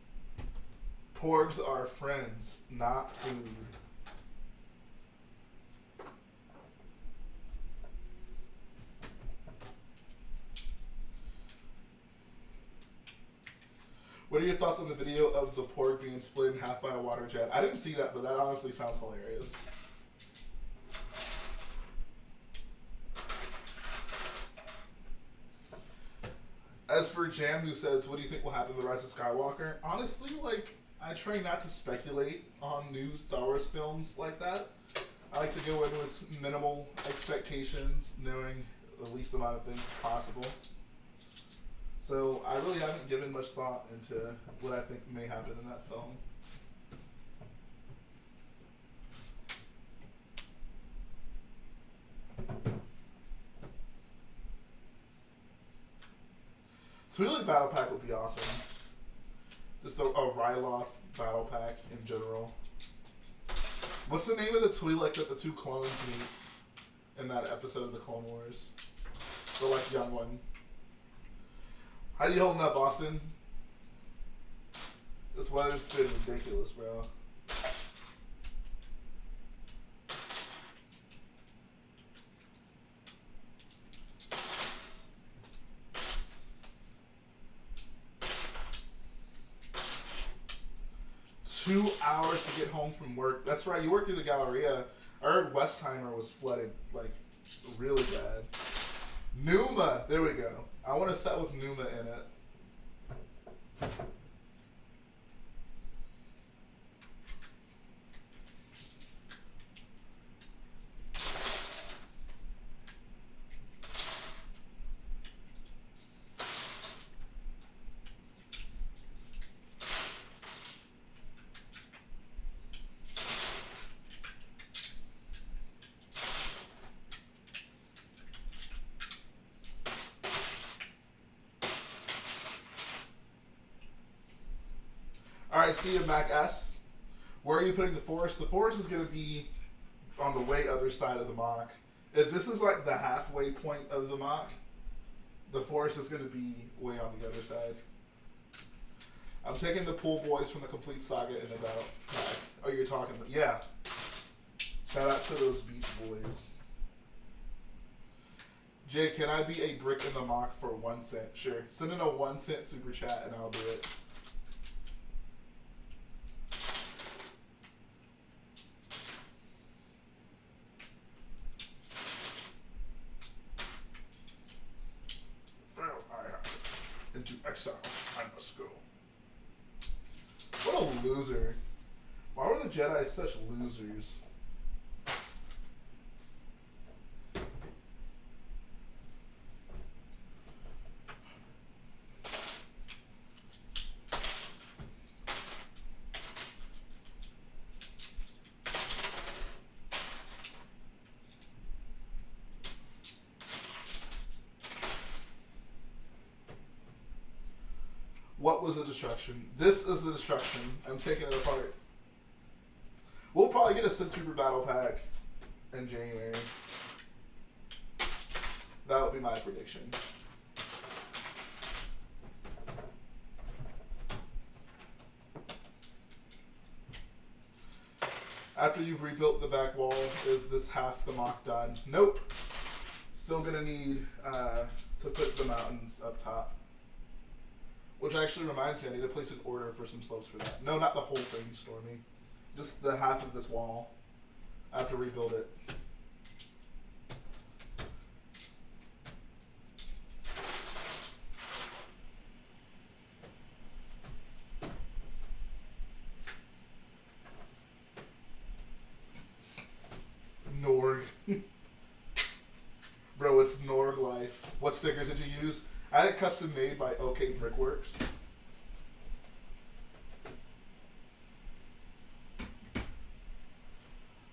Porgs are friends, not food. What are your thoughts on the video of the Porg being split in half by a water jet? I didn't see that, but that honestly sounds hilarious. As for Jam, who says, what do you think will happen to The Rise of Skywalker? Honestly, like, I try not to speculate on new Star Wars films like that. I like to go in with minimal expectations, knowing the least amount of things possible. So I really haven't given much thought into what I think may happen in that film. Twi'lek battle pack would be awesome. Just a Ryloth battle pack in general. What's the name of the Twi'lek that the two clones meet in that episode of the Clone Wars? The like young one. How you holding up, Austin? This weather's been ridiculous, bro. Two hours to get home from work. That's right, you work through the Galleria. I heard Westheimer was flooded, like, really bad. Numa! There we go. I want to set with Numa in it. Alright, see you, Mac S. Where are you putting the forest? The forest is going to be on the way other side of the MOC. If this is like the halfway point of the MOC, the forest is going to be way on the other side. I'm taking the pool boys from the Complete Saga in about pack. Oh, you're talking about, yeah. Shout out to those Beach Boys. Jay, can I be a brick in the MOC for 1 cent? Sure. Send in a 1 cent super chat and I'll do it. Into exile, I must go. What a loser. Why were the Jedi such losers? What was the destruction? This is the destruction. I'm taking it apart. We'll probably get a Sith Trooper battle pack in January. That would be my prediction. After you've rebuilt the back wall, is this half the MOC done? Nope. Still gonna need to put the mountains up top. Which actually reminds me, I need to place an order for some slopes for that. No, not the whole thing, Stormy. Just the half of this wall. I have to rebuild it. Norg. Bro, it's Norg life. What stickers did you use? I had it custom made by OK Brickworks.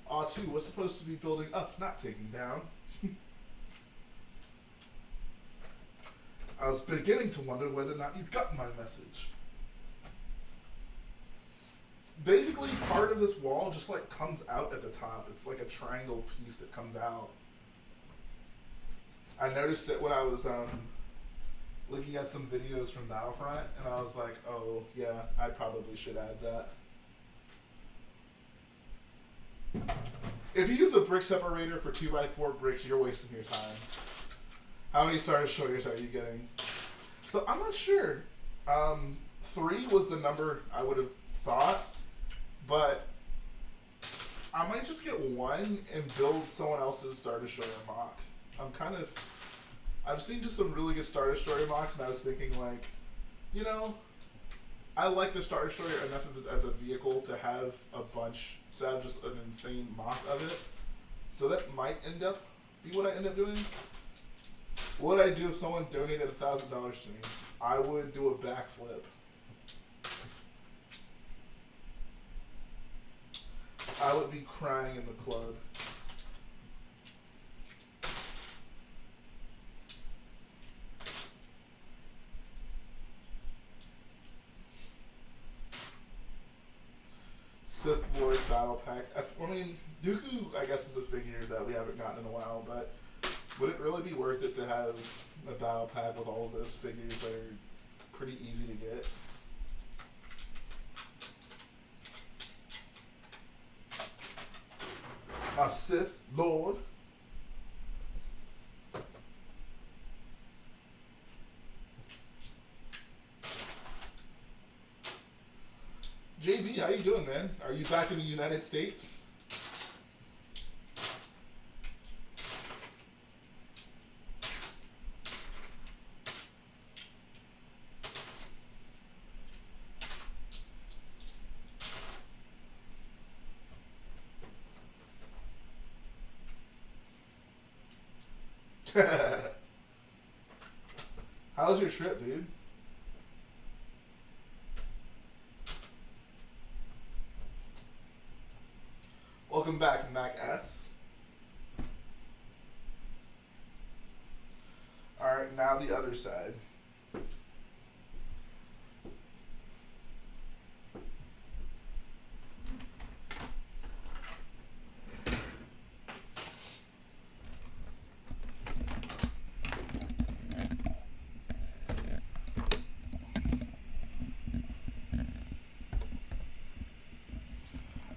Aw 2 was supposed to be building up, not taking down. I was beginning to wonder whether or not you'd gotten my message. Basically, part of this wall just like comes out at the top. It's like a triangle piece that comes out. I noticed it when I was looking at some videos from Battlefront, and I was like, oh yeah, I probably should add that. If you use a brick separator for 2x4 bricks, you're wasting your time. How many Star Destroyers are you getting? So I'm not sure. 3 was the number I would have thought. But I might just get 1 and build someone else's Star Destroyer MOC. I've seen just some really good Star Destroyer MOCs, and I was thinking like, you know, I like the Star Destroyer enough as a vehicle to have to have just an insane MOC of it. So that might be what I end up doing. What would I do if someone donated $1,000 to me? I would do a backflip. I would be crying in the club. Sith Lord Battle Pack. I mean, Dooku, I guess, is a figure that we haven't gotten in a while, but would it really be worth it to have a battle pack with all of those figures that are pretty easy to get? A Sith Lord. JB, how you doing, man? Are you back in the United States? How was your trip, dude? Welcome back, Mac S. Alright, now the other side.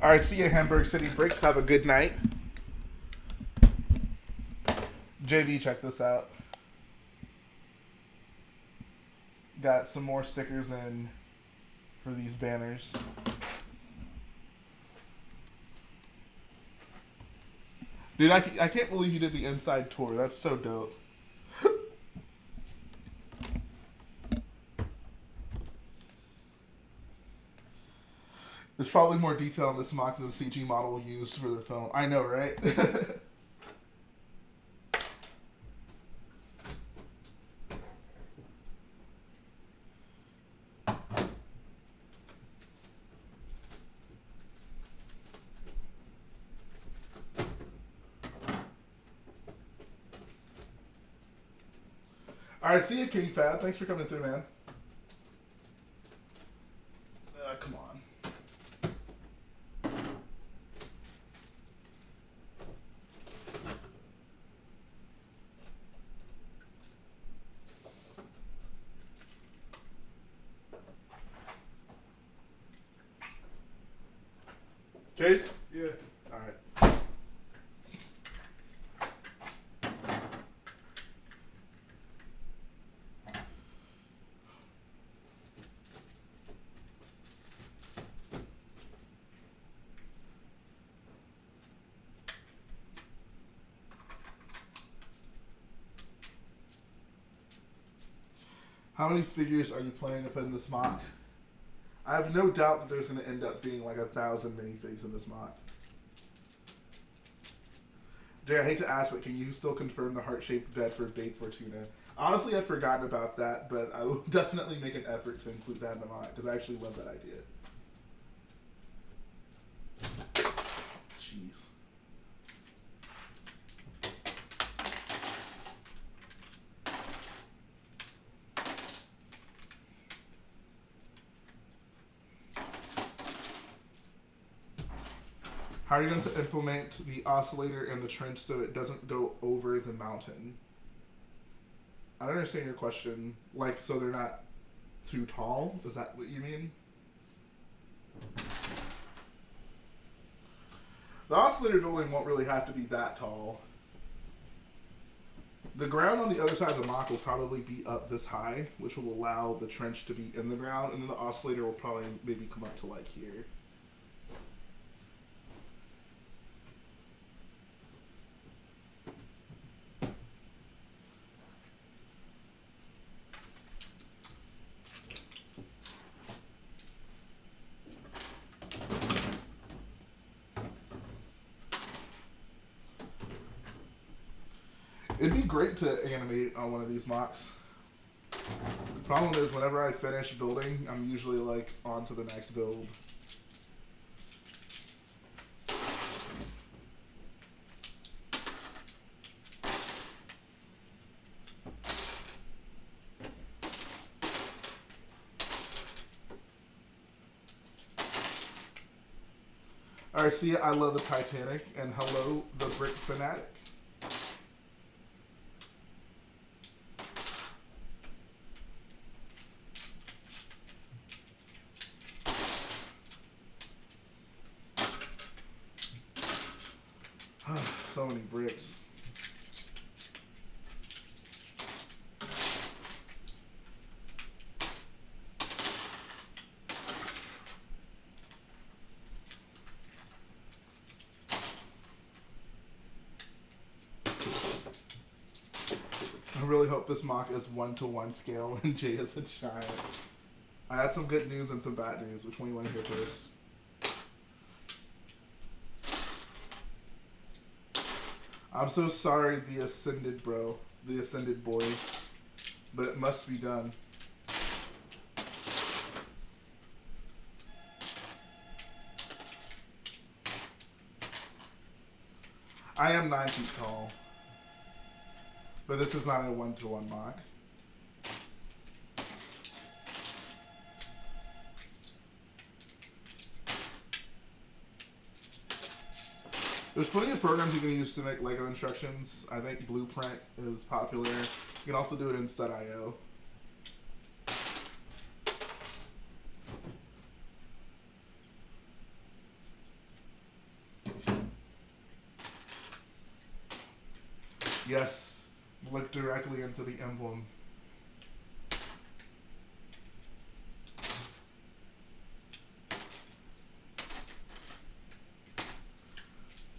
All right, see you, Hamburg City Bricks. Have a good night. JV, check this out. Got some more stickers in for these banners. Dude, I can't believe you did the inside tour. That's so dope. There's probably more detail in this MOC than the CG model used for the film. I know, right? Alright, see you, King Fab. Thanks for coming through, man. Come on. Chase? Yeah. Alright. How many figures are you planning to put in this MOC? I have no doubt that there's going to end up being like 1,000 minifigs in this MOC. Jay, I hate to ask, but can you still confirm the heart-shaped bed for Babe Fortuna? Honestly, I'd forgotten about that, but I will definitely make an effort to include that in the MOC, because I actually love that idea. Jeez. How are you going to implement the oscillator in the trench so it doesn't go over the mountain? I don't understand your question. Like, so they're not too tall? Is that what you mean? The oscillator building won't really have to be that tall. The ground on the other side of the MOC will probably be up this high, which will allow the trench to be in the ground, and then the oscillator will probably maybe come up to like here. It'd be great to animate on one of these MOCs. The problem is whenever I finish building, I'm usually like on to the next build. Alright, see, I love the Titanic, and hello, the BrickFanatic. So many bricks. I really hope this MOC is 1-to-1 scale and Jay is a giant. I had some good news and some bad news. Which one you want to hear first? I'm so sorry, the Ascended bro. The Ascended boy. But it must be done. I am 9 feet tall. But this is not a 1-to-1 MOC. There's plenty of programs you can use to make Lego instructions. I think Blueprint is popular. You can also do it in Stud.io. Yes, look directly into the emblem.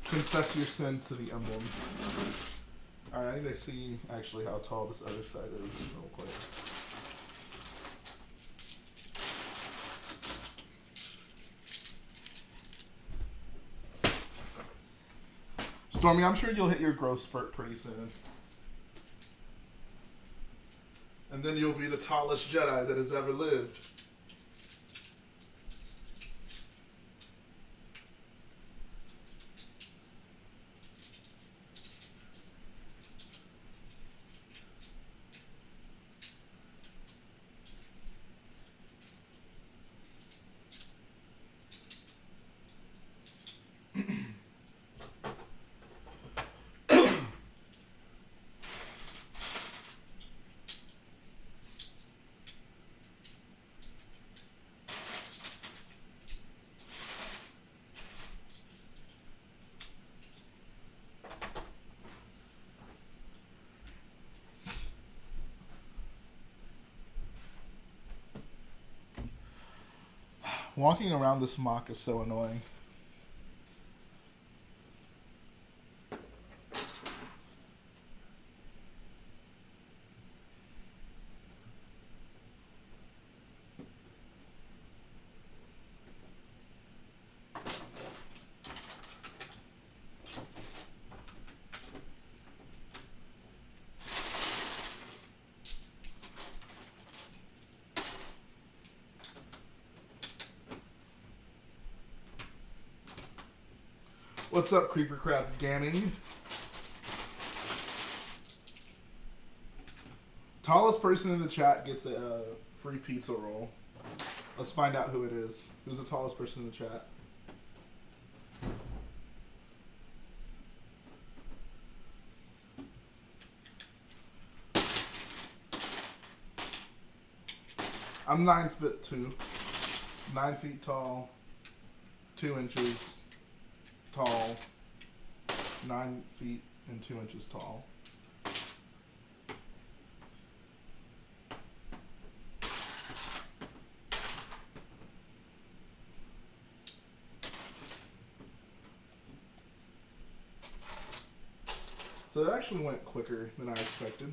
Confess your sins to the emblem. Alright, I need to see actually how tall this other side is real quick. Stormy, I'm sure you'll hit your growth spurt pretty soon. And then you'll be the tallest Jedi that has ever lived. Walking around this MOC is so annoying. What's up, Creeper Crab Gaming? Tallest person in the chat gets a free pizza roll. Let's find out who it is. Who's the tallest person in the chat? I'm 9'2", 9 feet tall, 2 inches tall, 9 feet and 2 inches tall. So it actually went quicker than I expected.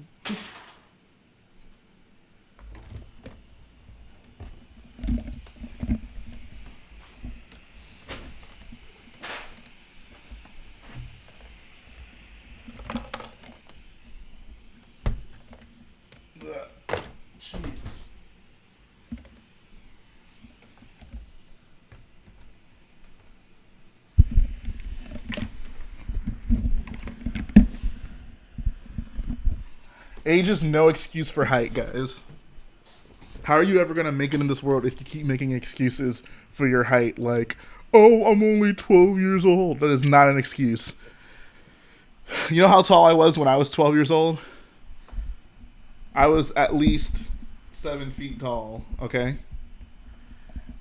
Jeez. Age is no excuse for height, guys. How are you ever going to make it in this world if you keep making excuses for your height? Like, oh, I'm only 12 years old. That is not an excuse. You know how tall I was when I was 12 years old? I was at least 7 feet tall, okay?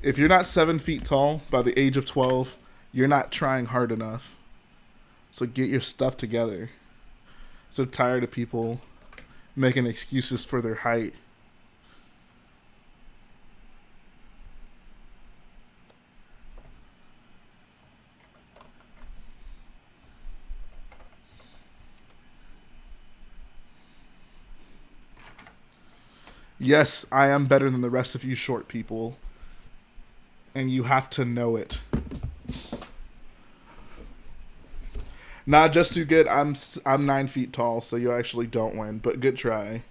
If you're not 7 feet tall by the age of 12, you're not trying hard enough. So get your stuff together. So tired of people making excuses for their height. Yes, I am better than the rest of you short people. And you have to know it. Not just too good. I'm 9 feet tall, so you actually don't win. But good try.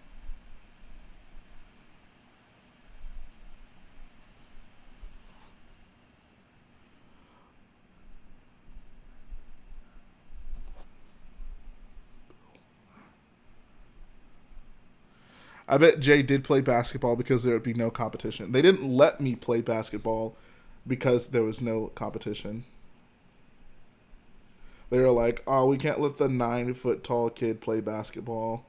I bet Jay did play basketball because there would be no competition. They didn't let me play basketball because there was no competition. They were like, oh, we can't let the 9 foot tall kid play basketball.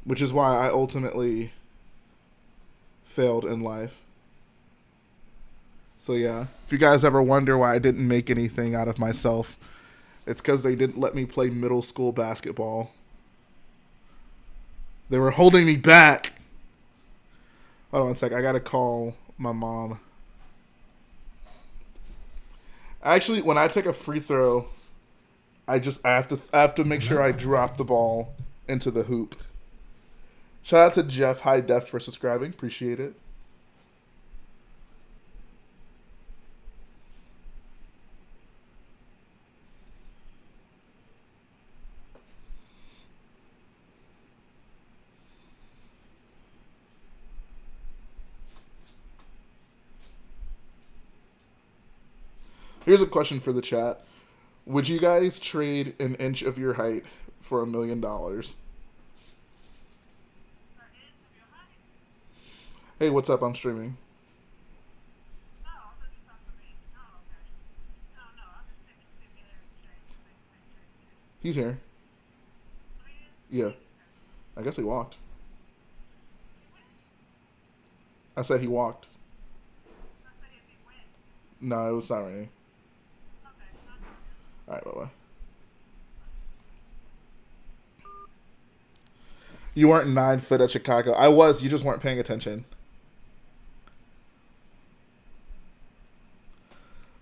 Which is why I ultimately failed in life. So yeah, if you guys ever wonder why I didn't make anything out of myself, it's because they didn't let me play middle school basketball. They were holding me back. Hold on one sec. I gotta call my mom. Actually, when I take a free throw, I have to make sure I drop the ball into the hoop. Shout out to Jeff High Def for subscribing. Appreciate it. Here's a question for the chat. Would you guys trade an inch of your height for $1 million? Hey, what's up? I'm streaming. He's here. Yeah. I guess he walked. I said he walked. No, it's not raining. Alright, bye-bye. You weren't 9 foot at Chicago. I was, you just weren't paying attention.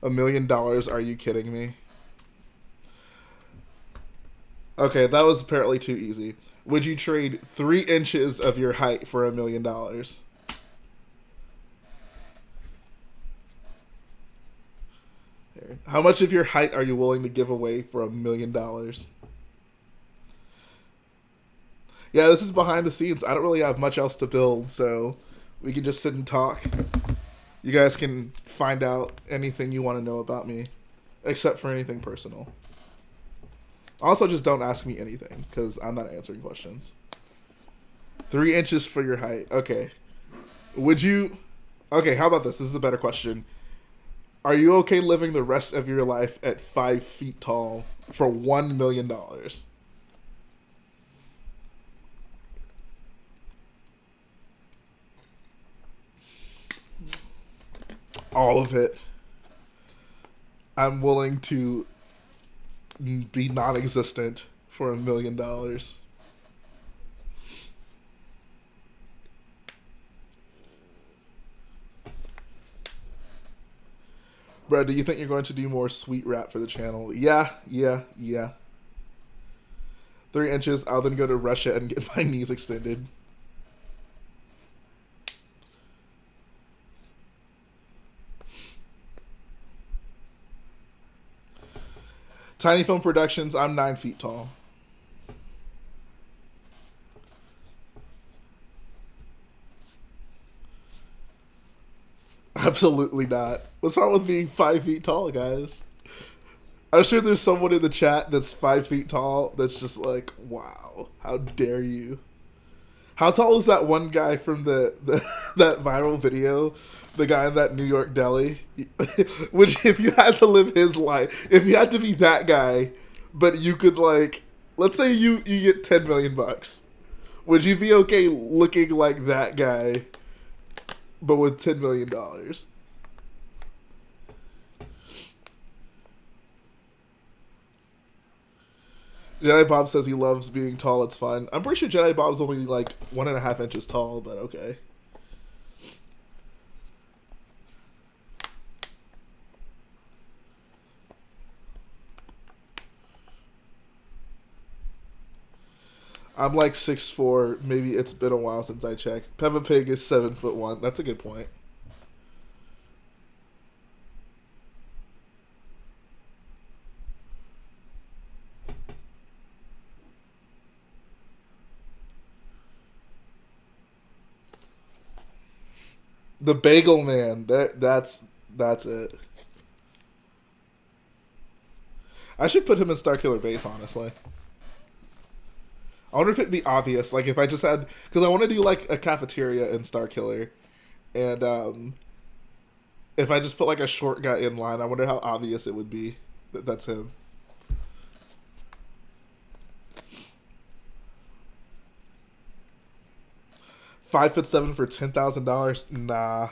$1 million, are you kidding me? Okay, that was apparently too easy. Would you trade 3 inches of your height for $1 million? How much of your height are you willing to give away for $1 million? Yeah, this is behind the scenes. I don't really have much else to build, so we can just sit and talk. You guys can find out anything you want to know about me except for anything personal. Also, just don't ask me anything, because I'm not answering questions. 3 inches for your height. Okay. Would you... Okay, how about this? This is a better question. Are you okay living the rest of your life at 5 feet tall for $1 million? All of it. I'm willing to be non-existent for $1 million. Bro, do you think you're going to do more sweet rap for the channel? Yeah. 3 inches, I'll then go to Russia and get my knees extended. TinyFilmProductions, I'm 9 feet tall. Absolutely not. What's wrong with being 5 feet tall, guys? I'm sure there's someone in the chat that's 5 feet tall that's just like, wow, how dare you? How tall is that one guy from the that viral video? The guy in that New York deli? Which, if you had to live his life, if you had to be that guy, but you could, like, let's say you get $10 million bucks. Would you be okay looking like that guy, but with $10 million? Jedi Bob says he loves being tall. It's fun. I'm pretty sure Jedi Bob's only like 1.5 inches tall, but okay. I'm like 6'4". Maybe it's been a while since I checked. Peppa Pig is 7'1". That's a good point. The Bagel Man. That's it. I should put him in Starkiller base, honestly. I wonder if it'd be obvious, like if I just had, because I want to do like a cafeteria in Starkiller, and if I just put like a short guy in line, I wonder how obvious it would be that that's him. $5'7" for $10,000? Nah.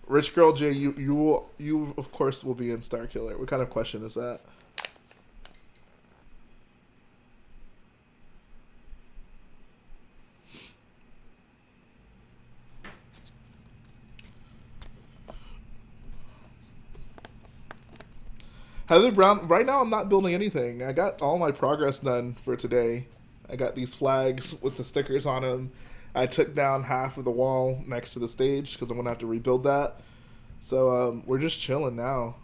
Rich Girl J, you of course will be in Starkiller. What kind of question is that? Heather Brown, right now I'm not building anything. I got all my progress done for today. I got these flags with the stickers on them. I took down half of the wall next to the stage because I'm going to have to rebuild that. So we're just chilling now.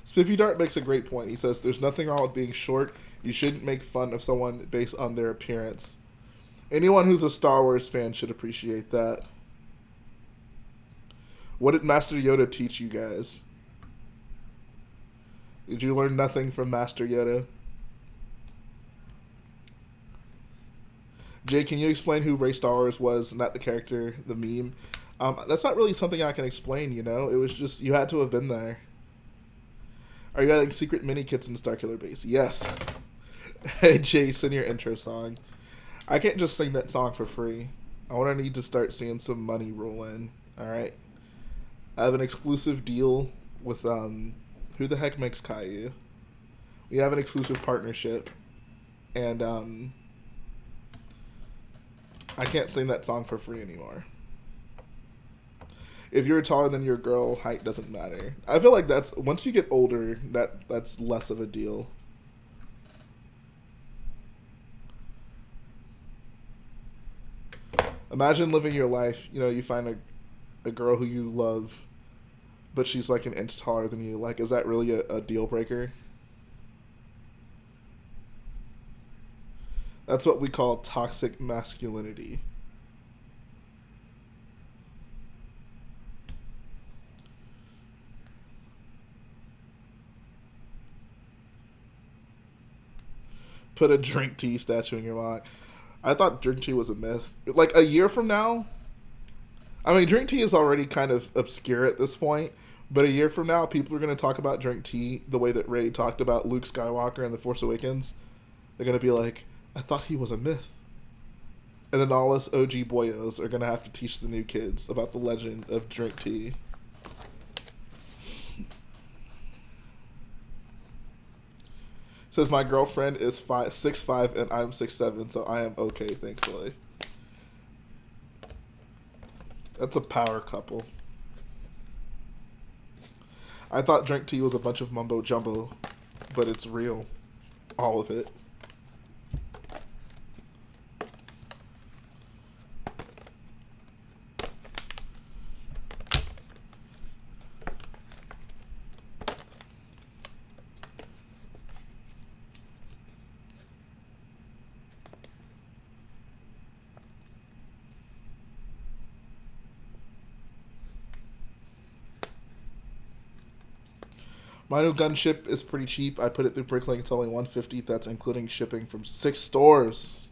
Spiffy Dart makes a great point. He says, there's nothing wrong with being short. You shouldn't make fun of someone based on their appearance. Anyone who's a Star Wars fan should appreciate that. What did Master Yoda teach you guys? Did you learn nothing from Master Yoda? Jay, can you explain who Rey Star Wars was, not the character, the meme? That's not really something I can explain, you know? It was just, you had to have been there. Are you adding secret mini kits in Starkiller base? Yes. Hey, Jay, send your intro song. I can't just sing that song for free. I want to need to start seeing some money roll in. Alright? I have an exclusive deal with, who the heck makes Caillou? We have an exclusive partnership. And, I can't sing that song for free anymore. If you're taller than your girl, height doesn't matter. I feel like that's, once you get older, that's less of a deal. Imagine living your life, you know, you find a girl who you love, but she's like an inch taller than you. Like, is that really a deal breaker? That's what we call toxic masculinity. Put a drink tea statue in your MOC. I thought drink tea was a myth. Like a year from now, I mean, drink tea is already kind of obscure at this point, but a year from now, people are going to talk about drink tea the way that Ray talked about Luke Skywalker in The Force Awakens. They're going to be like, I thought he was a myth. And then all us OG boyos are going to have to teach the new kids about the legend of drink tea. Says my girlfriend is 6'5" and I'm 6'7", so I am okay, thankfully. That's a power couple. I thought drink tea was a bunch of mumbo jumbo, but it's real. All of it. My new gunship is pretty cheap. I put it through BrickLink. It's only $150. That's including shipping from 6 stores.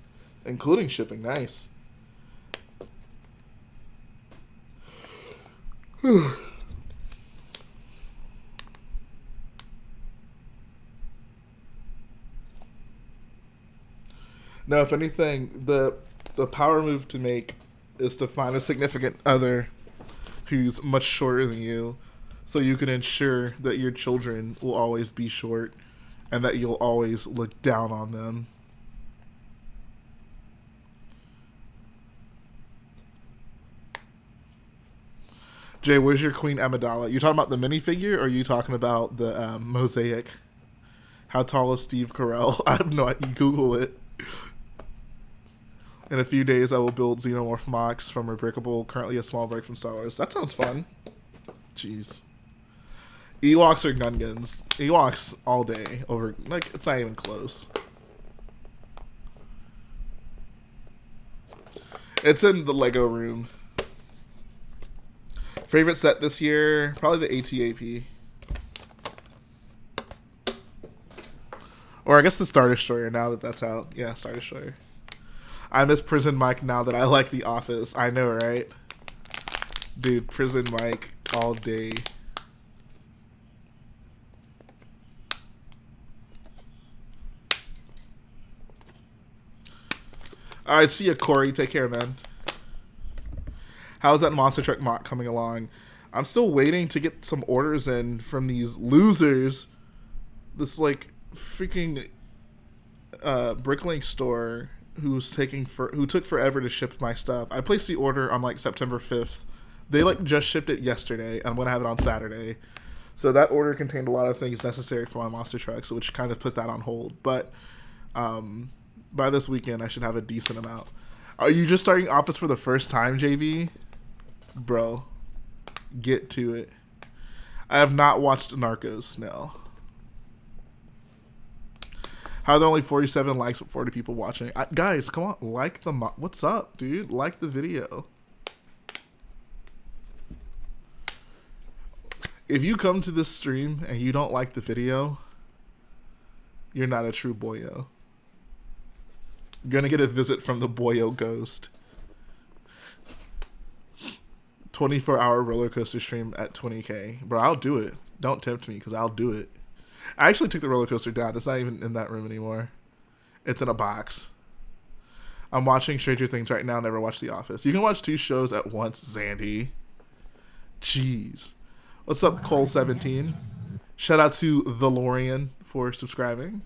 Including shipping. Nice. Now, if anything, the power move to make is to find a significant other who's much shorter than you, so you can ensure that your children will always be short and that you'll always look down on them. Jay, where's your Queen Amidala? You talking about the minifigure, or are you talking about the mosaic? How tall is Steve Carell? I have no idea. Google it. In a few days, I will build Xenomorph MOCs from Rebrickable, currently a small break from Star Wars. That sounds fun. Jeez. Ewoks or Gungans? Ewoks all day. Over, like, it's not even close. It's in the Lego room. Favorite set this year? Probably the ATAP. Or I guess the Star Destroyer now that that's out. Yeah, Star Destroyer. I miss Prison Mike now that I like The Office. I know, right? Dude, Prison Mike all day. Alright, see ya, Corey. Take care, man. How's that Monster Truck MOC coming along? I'm still waiting to get some orders in from these losers. This, like, freaking BrickLink store who took forever to ship my stuff. I placed the order on, like, September 5th. They, like, just shipped it yesterday, and I'm going to have it on Saturday. So that order contained a lot of things necessary for my monster trucks, which kind of put that on hold. But by this weekend, I should have a decent amount. Are you just starting Office for the first time, JV? Bro, get to it. I have not watched Narcos, no. How are there only 47 likes with 40 people watching? Guys, come on, like the what's up, dude? Like the video. If you come to this stream and you don't like the video, you're not a true boyo. You're gonna get a visit from the boyo ghost. 24-hour roller coaster stream at 20K. Bro, I'll do it. Don't tempt me, because I'll do it. I actually took the roller coaster down. It's not even in that room anymore. It's in a box. I'm watching Stranger Things right now. Never watched The Office. You can watch 2 shows at once, Zandy. Jeez. What's up, Cole17? Shout out to The Lorian for subscribing.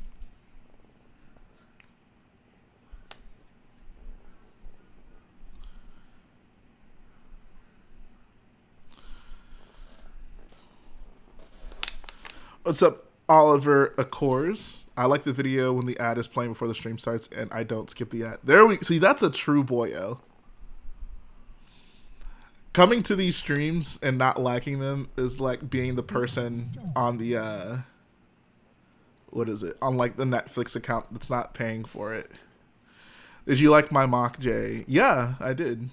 What's up, Oliver Accords? I like the video when the ad is playing before the stream starts, and I don't skip the ad. There we see. That's a true boyo. Coming to these streams and not liking them is like being the person on the what is it? On like the Netflix account that's not paying for it. Did you like my mock, Jay? Yeah, I did.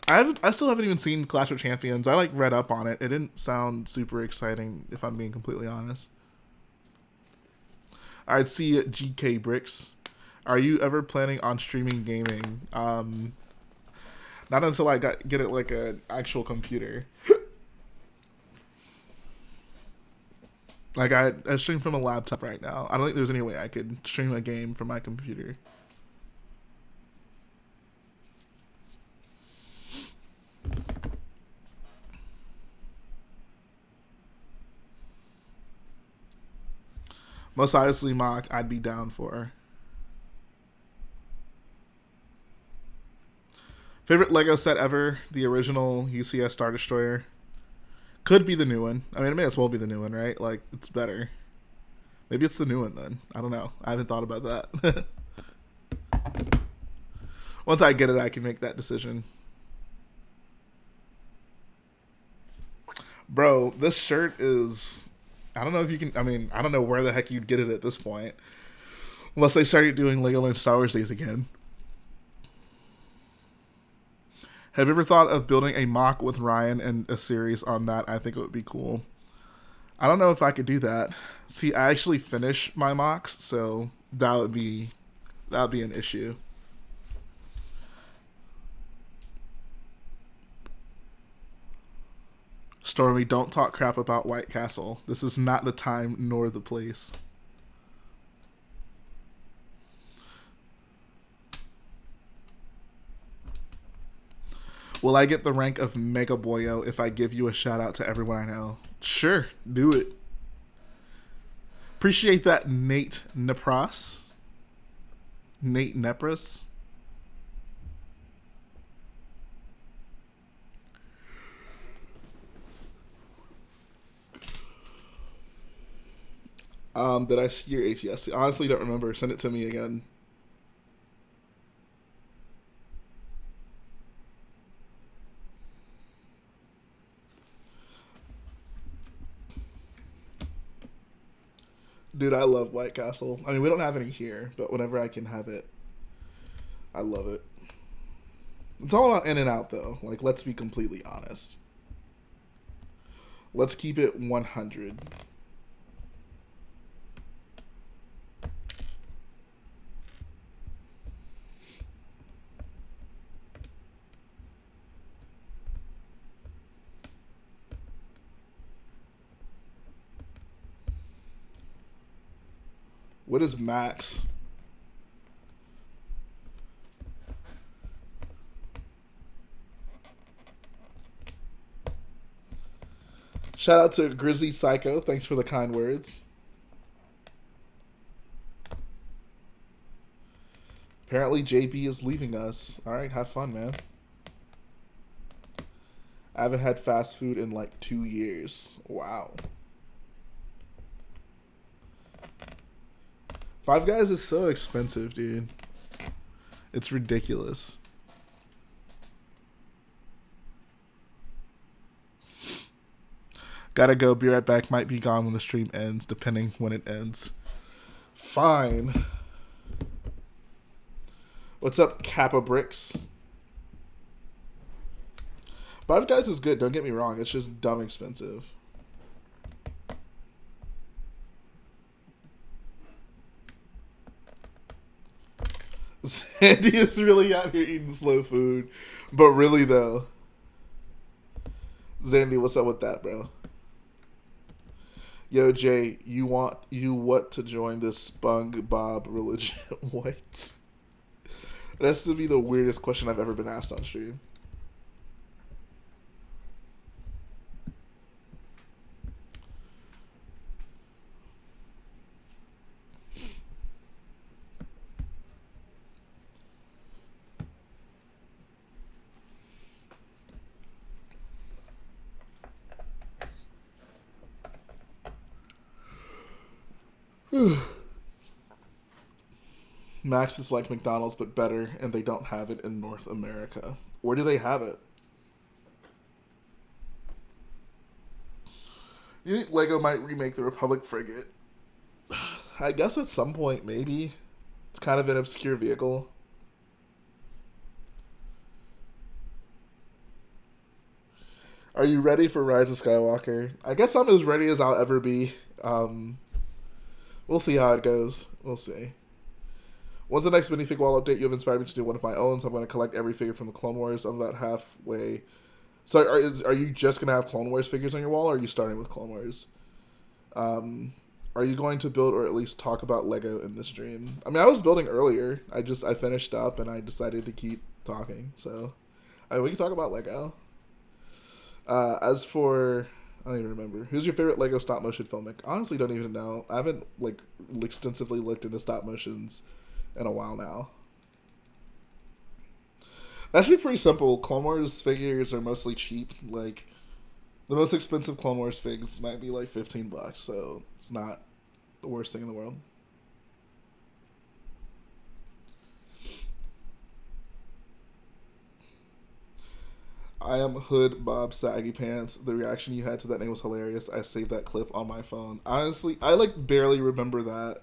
I still haven't even seen Clash of Champions. I like read up on it. It didn't sound super exciting, if I'm being completely honest. I'd see JBBrick's. Are you ever planning on streaming gaming? Not until I get it like an actual computer. Like I stream from a laptop right now. I don't think there's any way I could stream a game from my computer. Most honestly, MOC, I'd be down for. Favorite Lego set ever? The original UCS Star Destroyer. Could be the new one. I mean, it may as well be the new one, right? Like, it's better. Maybe it's the new one then. I don't know. I haven't thought about that. Once I get it, I can make that decision. Bro, this shirt is... I don't know if you can... I mean, I don't know where the heck you'd get it at this point. Unless they started doing Legoland Star Wars Days again. Have you ever thought of building a MOC with Ryan and a series on that? I think it would be cool. I don't know if I could do that. See, I actually finish my MOCs, so that would be an issue. Stormy, don't talk crap about White Castle. This is not the time nor the place. Will I get the rank of Mega Boyo if I give you a shout out to everyone I know? Sure, do it. Appreciate that, Nate Nepras. Nate Nepras. Did I see your ATS? Honestly, don't remember. Send it to me again. Dude, I love White Castle. I mean, we don't have any here, but whenever I can have it, I love it. It's all about in and out, though. Like, let's be completely honest. Let's keep it 100. What is max? Shout out to Grizzly Psycho. Thanks for the kind words. Apparently JB is leaving us. Alright, have fun, man. I haven't had fast food in like 2 years. Wow. Five Guys is so expensive, dude. It's ridiculous. Gotta go. Be right back. Might be gone when the stream ends, depending when it ends. Fine. What's up, Kappa Bricks? Five Guys is good. Don't get me wrong. It's just dumb expensive. Sandy is really out here eating slow food. But really, though. Zandy, what's up with that, bro? Yo, Jay, you what to join this SpongeBob religion? What? That has to be the weirdest question I've ever been asked on stream. Max is like McDonald's but better, and they don't have it in North America. Where do they have it? You think Lego might remake the Republic Frigate? I guess at some point, maybe. It's kind of an obscure vehicle. Are you ready for Rise of Skywalker? I guess I'm as ready as I'll ever be. We'll see how it goes. We'll see. Once the next minifig wall update, you have inspired me to do one of my own, so I'm going to collect every figure from the Clone Wars. I'm about halfway. So are you just going to have Clone Wars figures on your wall, or are you starting with Clone Wars? Are you going to build or at least talk about Lego in this stream? I mean, I was building earlier. I finished up and I decided to keep talking. So, we can talk about Lego. As for, I don't even remember. Who's your favorite Lego stop motion filmic? Honestly, don't even know. I haven't extensively looked into stop motions in a while now. That should be pretty simple. Clone Wars figures are mostly cheap. Like, the most expensive Clone Wars figs might be like $15, so it's not the worst thing in the world. I am Hood Bob Saggy Pants. The reaction you had to that name was hilarious. I saved that clip on my phone. Honestly, I barely remember that.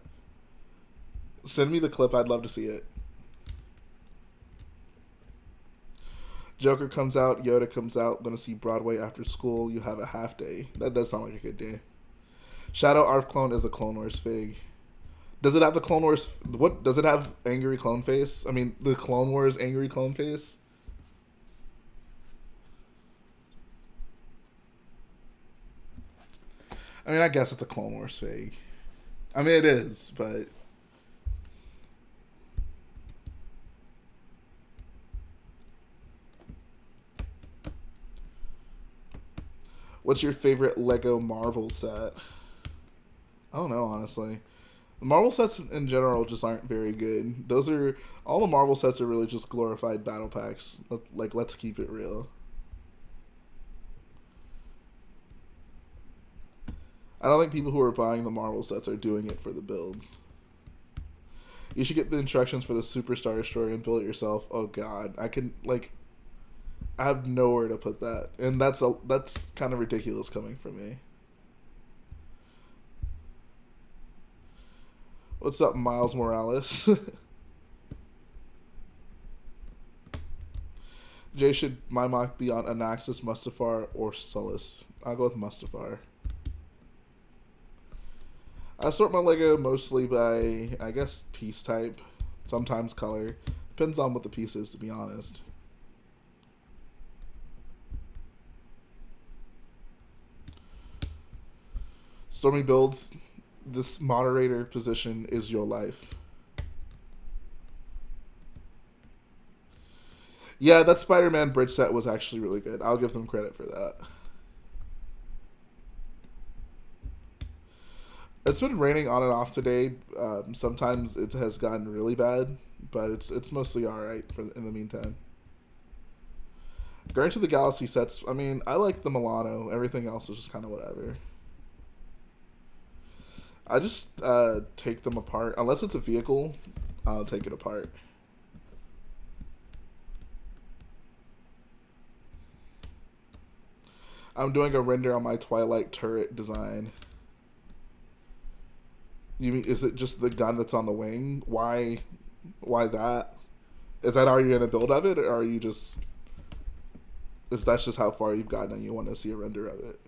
Send me the clip. I'd love to see it. Joker comes out. Yoda comes out. Gonna see Broadway after school. You have a half day. That does sound like a good day. Shadow Arf Clone is a Clone Wars fig. Does it have the Clone Wars... What? Does it have Angry Clone Face? I mean, the Clone Wars Angry Clone Face? I mean, I guess it's a Clone Wars fig. I mean, it is, but... What's your favorite Lego Marvel set? I don't know, honestly. The Marvel sets in general just aren't very good. All the Marvel sets are really just glorified battle packs. Let's keep it real. I don't think people who are buying the Marvel sets are doing it for the builds. You should get the instructions for the Superstar Destroyer and build it yourself. Oh god, I have nowhere to put that, and that's kind of ridiculous coming from me. What's up, Miles Morales? Jay, should my mock be on Anaxis, Mustafar, or Sullus? I'll go with Mustafar. I sort my Lego mostly by, I guess, piece type, sometimes color. Depends on what the piece is, to be honest. Stormy builds, this moderator position is your life. Yeah, that Spider-Man bridge set was actually really good. I'll give them credit for that. It's been raining on and off today. Sometimes it has gotten really bad, but it's mostly alright in the meantime. Guardians of the Galaxy sets, I mean, I like the Milano. Everything else is just kind of whatever. I just take them apart. Unless it's a vehicle, I'll take it apart. I'm doing a render on my Twilight turret design. You mean, is it just the gun that's on the wing? Why that? Is that how you're going to build of it, or are you just... Is that just how far you've gotten and you want to see a render of it?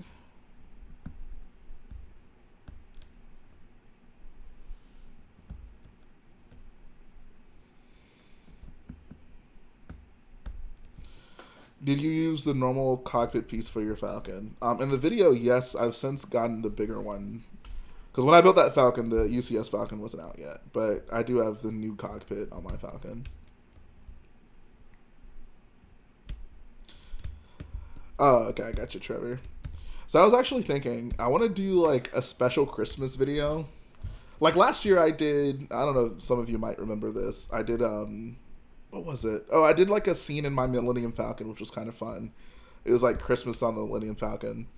Did you use the normal cockpit piece for your Falcon? In the video, yes. I've since gotten the bigger one. Because when I built that Falcon, the UCS Falcon wasn't out yet. But I do have the new cockpit on my Falcon. Oh, okay. I got you, Trevor. So I was actually thinking, I want to do, like, a special Christmas video. Like, last year I did, I don't know, some of you might remember this. I did, what was it? Oh, I did, like, a scene in my Millennium Falcon, which was kind of fun. It was, like, Christmas on the Millennium Falcon.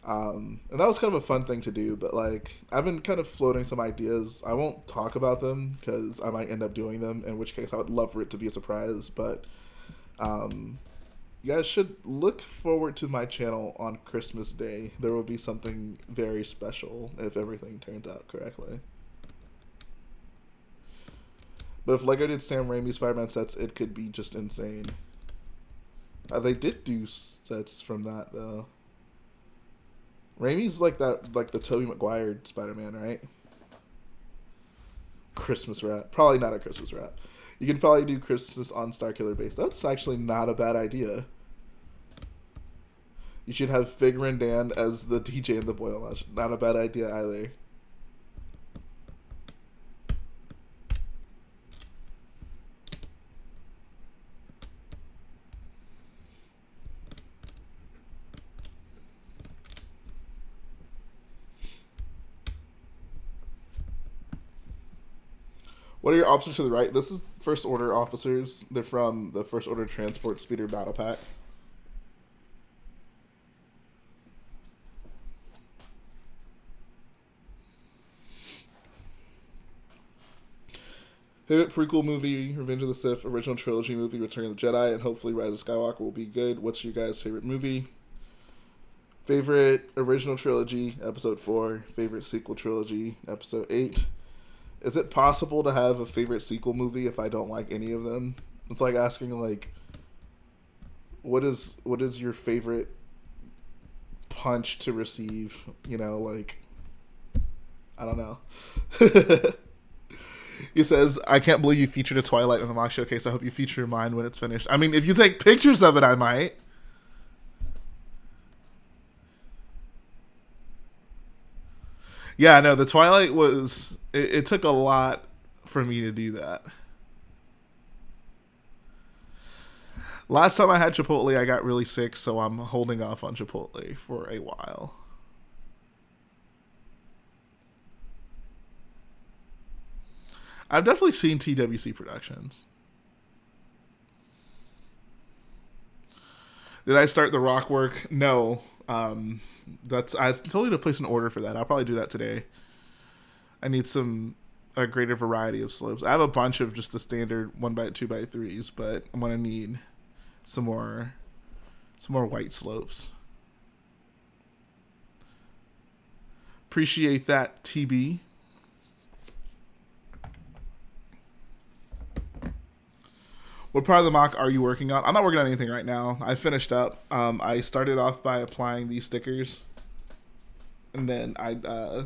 And that was kind of a fun thing to do, but, like, I've been kind of floating some ideas. I won't talk about them, because I might end up doing them, in which case I would love for it to be a surprise, but, you guys should look forward to my channel on Christmas Day. There will be something very special if everything turns out correctly. But if Lego did Sam Raimi Spider-Man sets, it could be just insane. They did do sets from that though. Raimi's like that, like the Tobey Maguire Spider-Man, right? Christmas wrap. Probably not a Christmas wrap. You can probably do Christmas on Starkiller base. That's actually not a bad idea. You should have Figure and Dan as the DJ in the BOYO Lounge. Not a bad idea either. What are your officers to the right? This is First Order officers. They're from the First Order Transport Speeder Battle Pack. Favorite prequel movie, Revenge of the Sith, original trilogy movie, Return of the Jedi, and hopefully Rise of Skywalker will be good. What's your guys' favorite movie? Favorite original trilogy, Episode 4. Favorite sequel trilogy, Episode 8. Is it possible to have a favorite sequel movie if I don't like any of them? It's like asking, like, what is your favorite punch to receive? You know, like, I don't know. He says, I can't believe you featured a Twilight in the mock showcase. I hope you feature mine when it's finished. I mean, if you take pictures of it, I might. Yeah, no, the Twilight was... It took a lot for me to do that. Last time I had Chipotle, I got really sick, so I'm holding off on Chipotle for a while. I've definitely seen TWC Productions. Did I start the rock work? No. I told you to place an order for that. I'll probably do that today. I need a greater variety of slopes. I have a bunch of just the standard 1x2x3s, but I'm gonna need some more white slopes. Appreciate that, TB. What part of the mock are you working on? I'm not working on anything right now. I finished up. I started off by applying these stickers, and then I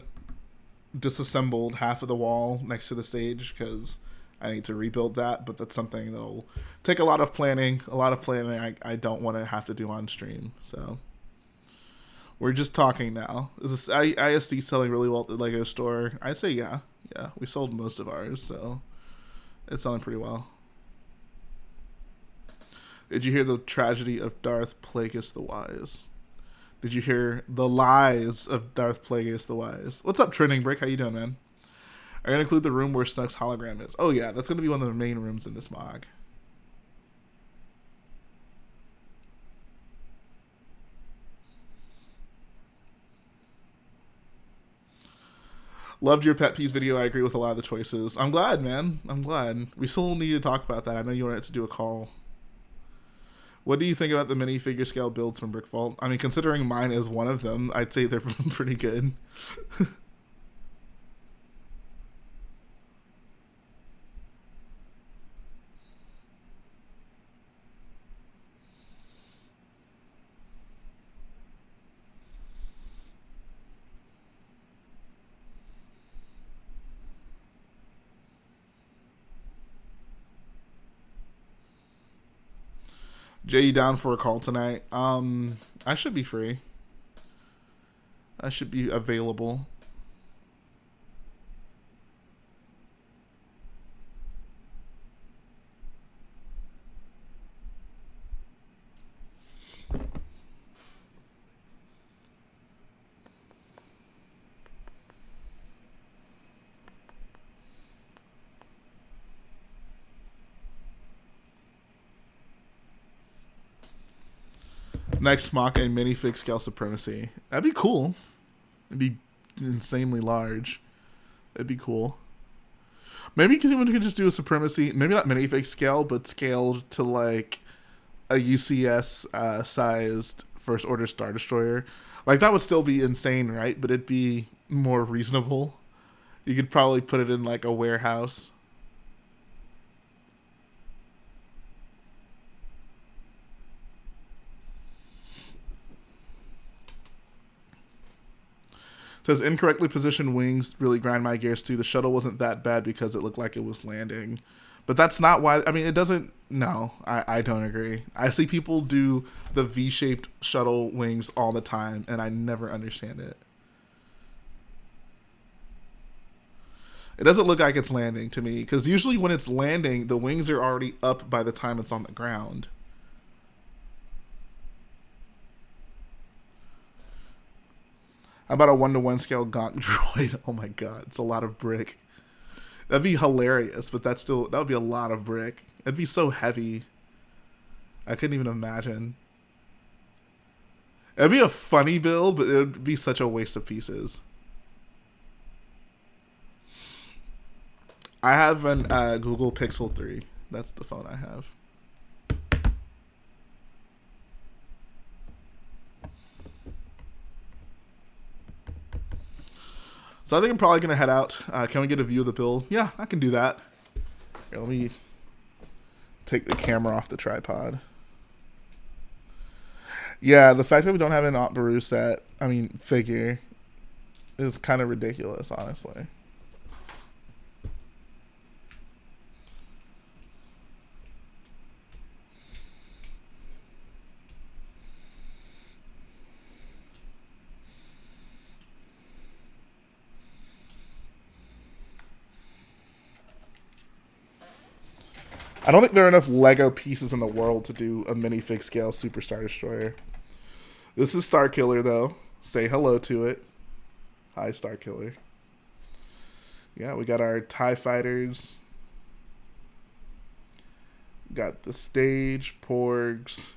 disassembled half of the wall next to the stage because I need to rebuild that. But that's something that'll take a lot of planning. I don't want to have to do on stream. So we're just talking now. Is this ISD selling really well at the Lego store? I'd say yeah. We sold most of ours, so it's selling pretty well. Did you hear the tragedy of Darth Plagueis the Wise? Did you hear the lies of Darth Plagueis the Wise? What's up, Trending Brick? How you doing, man? Are you going to include the room where Snuck's hologram is? Oh, yeah. That's going to be one of the main rooms in this MOG. Loved your pet peeves video. I agree with a lot of the choices. I'm glad, man. I'm glad. We still need to talk about that. I know you wanted to do a call. What do you think about the minifigure scale builds from Brick Vault? I mean, considering mine is one of them, I'd say they're pretty good. Jay, you down for a call tonight? I should be free. I should be available. Next mock a minifig scale supremacy. That'd be cool. It'd be insanely large. That'd be cool. Maybe someone could just do a supremacy, maybe not minifig scale, but scaled to like a UCS sized First Order Star Destroyer. Like that would still be insane, right? But it'd be more reasonable. You could probably put it in like a warehouse. Says incorrectly positioned wings really grind my gears too. The shuttle wasn't that bad because it looked like it was landing. But that's not why. I mean, it doesn't. No, I don't agree. I see people do the V-shaped shuttle wings all the time, and I never understand it. It doesn't look like it's landing to me, because usually when it's landing, the wings are already up by the time it's on the ground. How about a 1-to-1 scale Gonk droid? Oh my god, it's a lot of brick. That'd be hilarious, but that would be a lot of brick. It'd be so heavy. I couldn't even imagine. It'd be a funny build, but it would be such a waste of pieces. I have an Google Pixel 3. That's the phone I have. So I think I'm probably going to head out. Can we get a view of the build? Yeah, I can do that. Here, let me take the camera off the tripod. Yeah, the fact that we don't have an Aunt Beru set, figure, is kind of ridiculous, honestly. I don't think there are enough Lego pieces in the world to do a minifig scale Super Star Destroyer. This is Starkiller, though. Say hello to it. Hi, Starkiller. Yeah, we got our TIE fighters. Got the stage, porgs.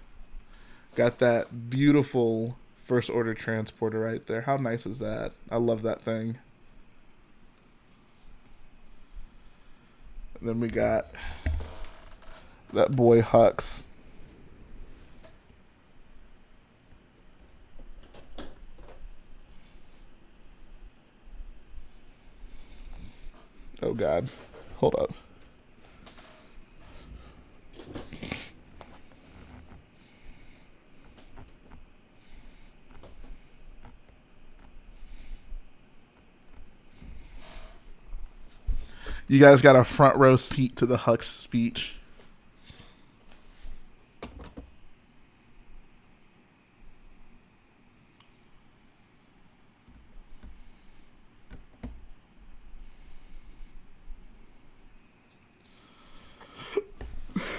Got that beautiful First Order transporter right there. How nice is that? I love that thing. And then we got that boy Hux. Oh god. Hold up. You guys got a front row seat to the Hux speech.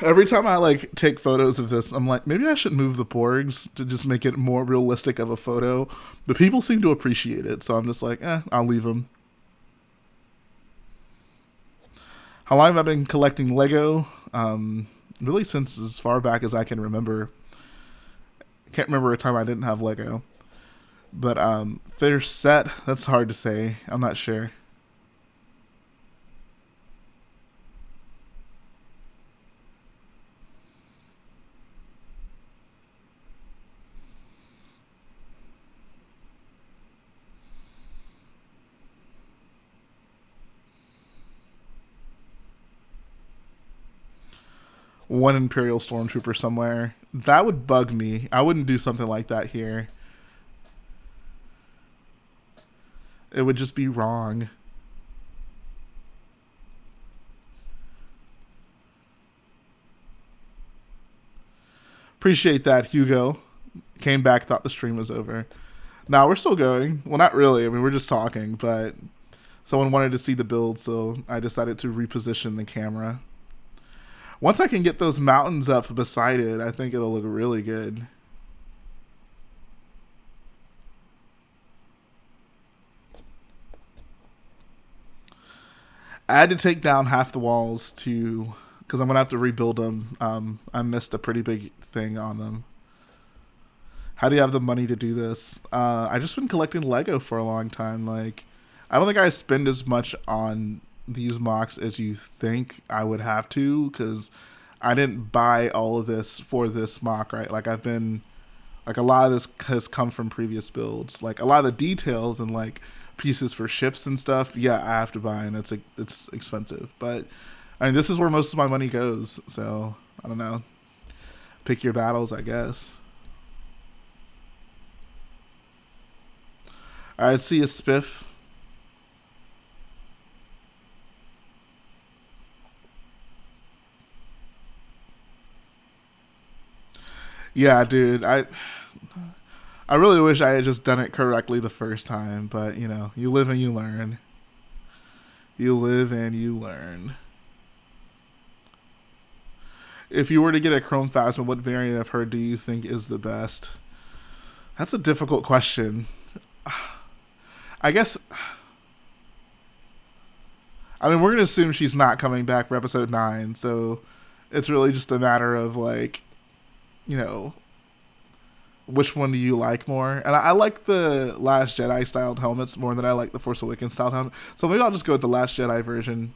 Every time I take photos of this, I'm like, maybe I should move the porgs to just make it more realistic of a photo. But people seem to appreciate it, so I'm just like, I'll leave them. How long have I been collecting Lego? Really since as far back as I can remember. I can't remember a time I didn't have Lego. But their set, that's hard to say. I'm not sure. One Imperial Stormtrooper somewhere. That would bug me. I wouldn't do something like that here. It would just be wrong. Appreciate that, Hugo. Came back, thought the stream was over. Now we're still going. Well, not really. We're just talking, but someone wanted to see the build, so I decided to reposition the camera. Once I can get those mountains up beside it, I think it'll look really good. I had to take down half the walls because I'm going to have to rebuild them. I missed a pretty big thing on them. How do you have the money to do this? I've just been collecting Lego for a long time. I don't think I spend as much on these MOCs as you think I would have to, because I didn't buy all of this for this MOC, right? I've been a lot of this has come from previous builds. A lot of the details and pieces for ships and stuff, yeah, I have to buy, and it's expensive. But this is where most of my money goes, so I don't know. Pick your battles, I guess. Alright, see a spiff. Yeah, dude, I really wish I had just done it correctly the first time, but you know, you live and you learn. You live and you learn. If you were to get a Chrome Phasma, what variant of her do you think is the best? That's a difficult question. I guess, I mean, we're going to assume she's not coming back for episode 9, so it's really just a matter of, like, you know, which one do you like more? And I like the Last Jedi styled helmets more than I like the Force Awakens styled helmet. So maybe I'll just go with the Last Jedi version.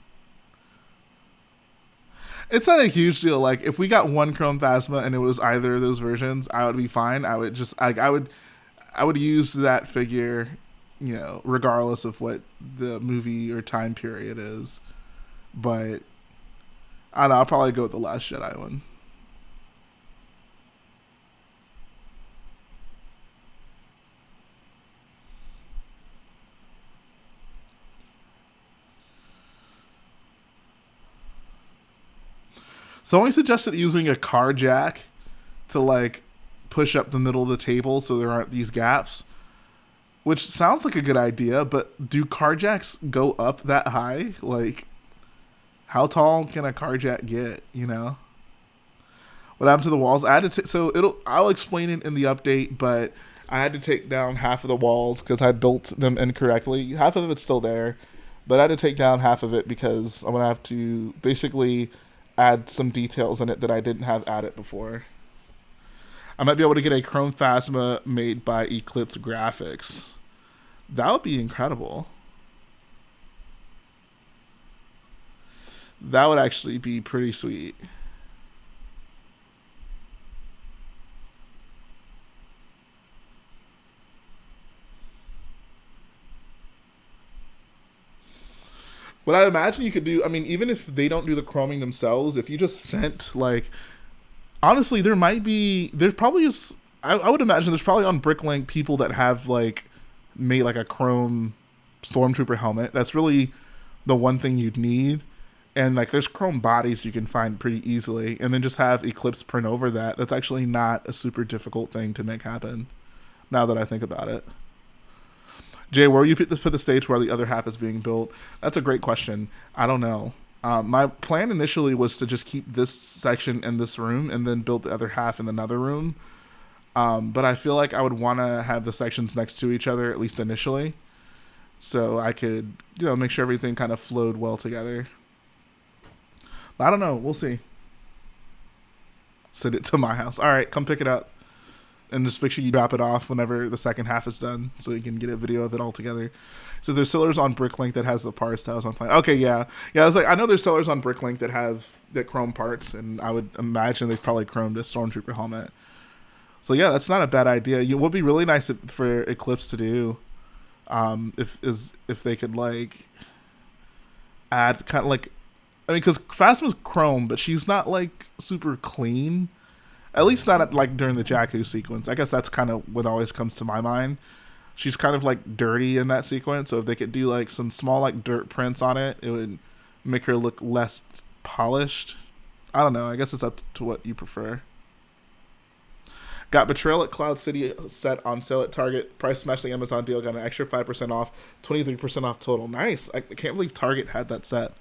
It's not a huge deal. Like, if we got one Chrome Phasma and it was either of those versions, I would be fine. I would just, like, I would use that figure, you know, regardless of what the movie or time period is. But I don't know, I'll probably go with the Last Jedi one. Someone suggested using a car jack to, like, push up the middle of the table so there aren't these gaps, which sounds like a good idea, but do car jacks go up that high? Like, how tall can a car jack get, you know? What happened to the walls? I had to I'll explain it in the update, but I had to take down half of the walls because I built them incorrectly. Half of it's still there, but I had to take down half of it because I'm going to have to basically add some details in it that I didn't have added before. I might be able to get a Chrome Phasma made by Eclipse Graphics. That would be incredible. That would actually be pretty sweet. What I imagine you could do, I mean, even if they don't do the chroming themselves, if you just sent, like, honestly, there's probably just, I would imagine there's probably on BrickLink people that have, like, made, like, a chrome Stormtrooper helmet. That's really the one thing you'd need. And, like, there's chrome bodies you can find pretty easily. And then just have Eclipse print over that. That's actually not a super difficult thing to make happen, now that I think about it. Jay, where you put the stage where the other half is being built? That's a great question. I don't know. My plan initially was to just keep this section in this room and then build the other half in another room. But I feel like I would want to have the sections next to each other, at least initially, so I could, you know, make sure everything kind of flowed well together. But I don't know. We'll see. Send it to my house. All right, come pick it up. And just make sure you drop it off whenever the second half is done so you can get a video of it all together. So there's sellers on BrickLink that has the parts that I was on plan. Okay, yeah. Yeah, I was like, I know there's sellers on BrickLink that have that chrome parts, and I would imagine they've probably chromed a Stormtrooper helmet. So yeah, that's not a bad idea. It would be really nice for Eclipse to do, if they could, like, add kind of like, I mean, because Phasma's chrome, but she's not, like, super clean. At least not like during the Jakku sequence. I guess that's kind of what always comes to my mind. She's kind of like dirty in that sequence. So if they could do like some small like dirt prints on it, it would make her look less polished. I don't know. I guess it's up to what you prefer. Got Betrayal at Cloud City set on sale at Target. Price matched the Amazon deal. Got an extra 5% off. 23% off total. Nice. I can't believe Target had that set.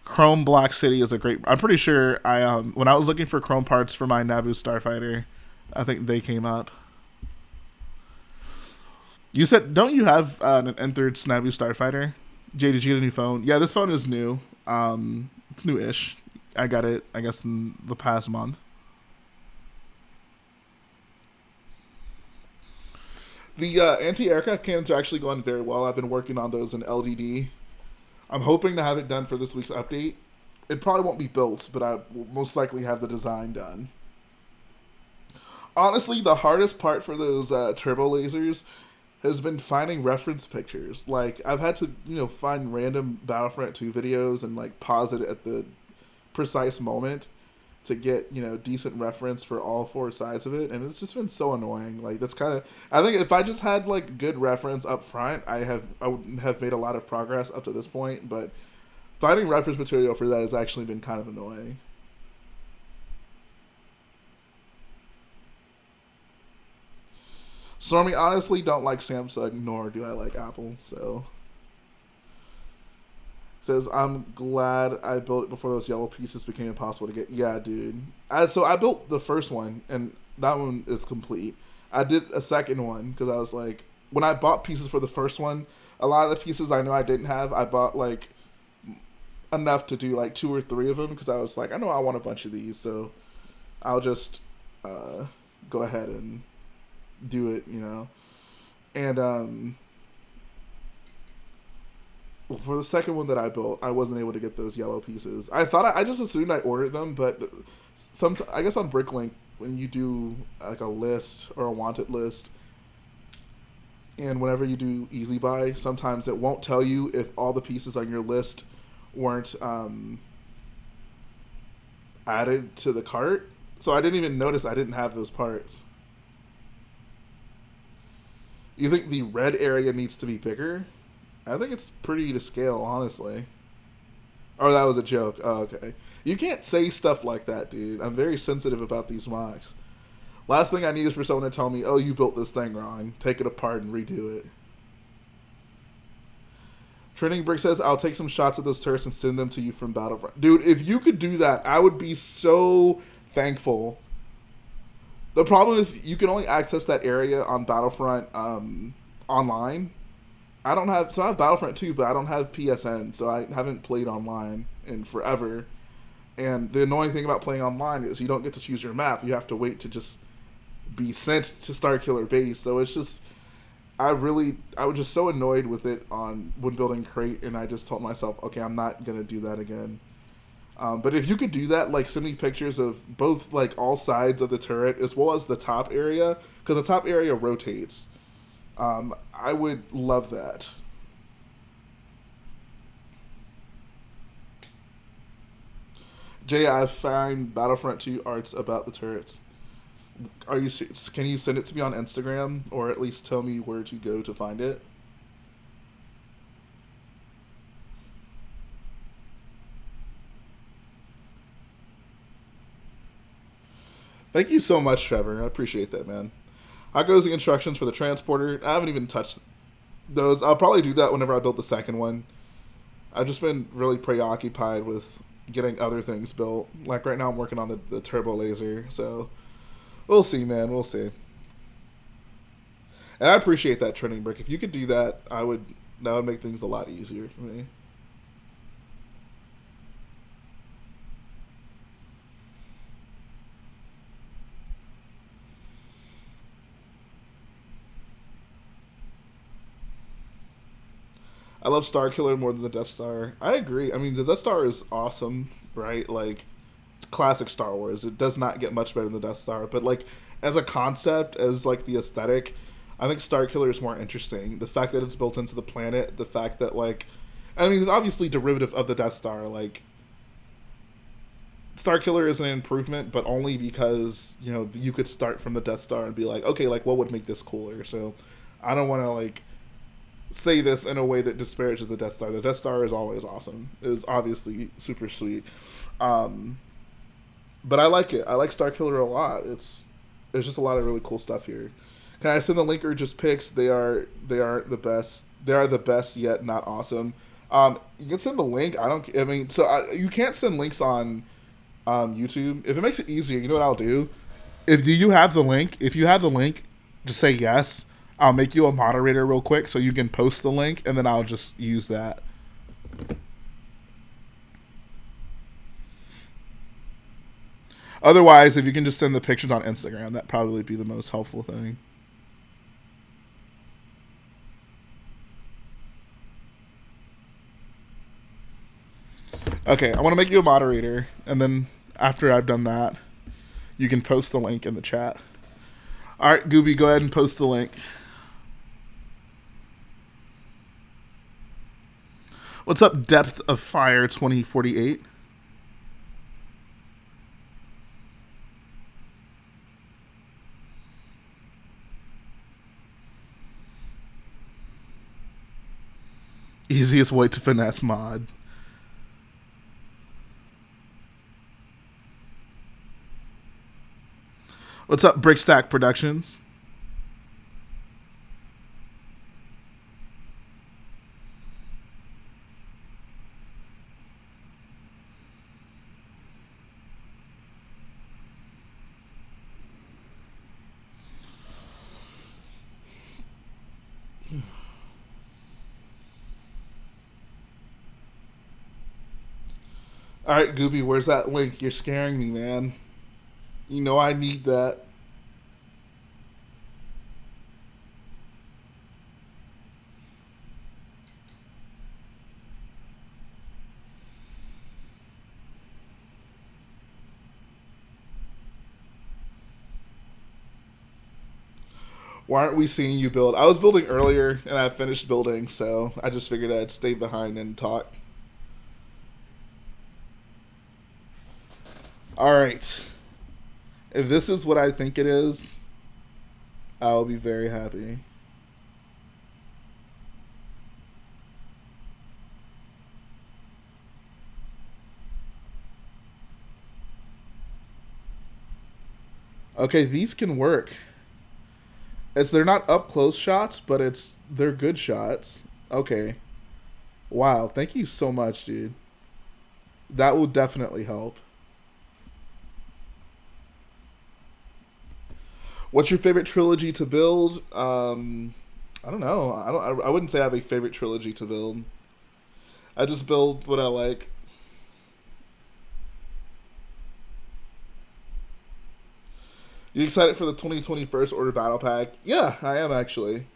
Chrome Black City is a great... I'm pretty sure when I was looking for chrome parts for my Naboo Starfighter, I think they came up. You said, don't you have an N3rd Naboo Starfighter? Jay, did you get a new phone? Yeah, this phone is new. It's new-ish. I got it, I guess, in the past month. The anti-aircraft cannons are actually going very well. I've been working on those in LDD. I'm hoping to have it done for this week's update. It probably won't be built, but I will most likely have the design done. Honestly, the hardest part for those turbo lasers has been finding reference pictures. Like, I've had to, you know, find random Battlefront 2 videos and, like, pause it at the precise moment to get, you know, decent reference for all 4 sides of it, and it's just been so annoying. Like, that's kind of, I think if I just had like good reference up front, I would have made a lot of progress up to this point, but finding reference material for that has actually been kind of annoying. Stormy, honestly don't like Samsung, nor do I like Apple, so. Says, I'm glad I built it before those yellow pieces became impossible to get. Yeah, dude. So I built the first one, and that one is complete. I did a second one, because I was like, when I bought pieces for the first one, a lot of the pieces I know I didn't have, I bought, like, enough to do, like, 2 or 3 of them, because I was like, I know I want a bunch of these, so I'll just go ahead and do it, you know. And, for the second one that I built, I wasn't able to get those yellow pieces. I thought I just assumed I ordered them, but I guess on BrickLink, when you do like a list or a wanted list, and whenever you do easy buy, sometimes it won't tell you if all the pieces on your list weren't added to the cart. So I didn't even notice I didn't have those parts. You think the red area needs to be bigger? I think it's pretty to scale, honestly. Oh, that was a joke. Oh, okay. You can't say stuff like that, dude. I'm very sensitive about these MOCs. Last thing I need is for someone to tell me, oh, you built this thing wrong. Take it apart and redo it. Training Brick says, I'll take some shots of those turrets and send them to you from Battlefront. Dude, if you could do that, I would be so thankful. The problem is you can only access that area on Battlefront online. I have Battlefront 2, but I don't have PSN, so I haven't played online in forever. And the annoying thing about playing online is you don't get to choose your map. You have to wait to just be sent to Starkiller base. So it's just, I was just so annoyed with it when building Crate, and I just told myself, okay, I'm not going to do that again. But if you could do that, like send me pictures of both like all sides of the turret as well as the top area, because the top area rotates. I would love that. Jay, I find Battlefront 2 arts about the turrets. Can you send it to me on Instagram, or at least tell me where to go to find it? Thank you so much, Trevor. I appreciate that, man. How goes the instructions for the transporter? I haven't even touched those. I'll probably do that whenever I build the second one. I've just been really preoccupied with getting other things built. Like right now I'm working on the turbo laser. So we'll see, man. We'll see. And I appreciate that, Training Brick. If you could do that, that would make things a lot easier for me. I love Starkiller more than the Death Star. I agree. I mean, the Death Star is awesome, right? Like, it's classic Star Wars. It does not get much better than the Death Star. But, like, as a concept, as, like, the aesthetic, I think Starkiller is more interesting. The fact that it's built into the planet, the fact that, like, I mean, it's obviously derivative of the Death Star. Like, Starkiller is an improvement, but only because, you know, you could start from the Death Star and be like, okay, like, what would make this cooler? So, I don't want to, like, say this in a way that disparages the Death Star. The Death Star is always awesome. It is obviously super sweet. But I like it. I like Starkiller a lot. There's just a lot of really cool stuff here. Can I send the link or just pics? They are the best. They are the best yet not awesome. You can send the link. You can't send links on YouTube. If it makes it easier, you know what I'll do? If you have the link, just say yes. I'll make you a moderator real quick so you can post the link, and then I'll just use that. Otherwise, if you can just send the pictures on Instagram, that'd probably be the most helpful thing. Okay, I want to make you a moderator, and then after I've done that, you can post the link in the chat. All right, Gooby, go ahead and post the link. What's up, Depth of Fire 2048? Easiest way to finesse mod. What's up, Brickstack Productions? All right, Gooby, where's that link? You're scaring me, man. You know I need that. Why aren't we seeing you build? I was building earlier, and I finished building, so I just figured I'd stay behind and talk. Alright. If this is what I think it is, I'll be very happy. Okay, these can work. They're not up close shots, but they're good shots. Okay. Wow, thank you so much, dude. That will definitely help. What's your favorite trilogy to build? I don't know. I wouldn't say I have a favorite trilogy to build. I just build what I like. You excited for the 2020 First Order Battle Pack? Yeah, I am actually.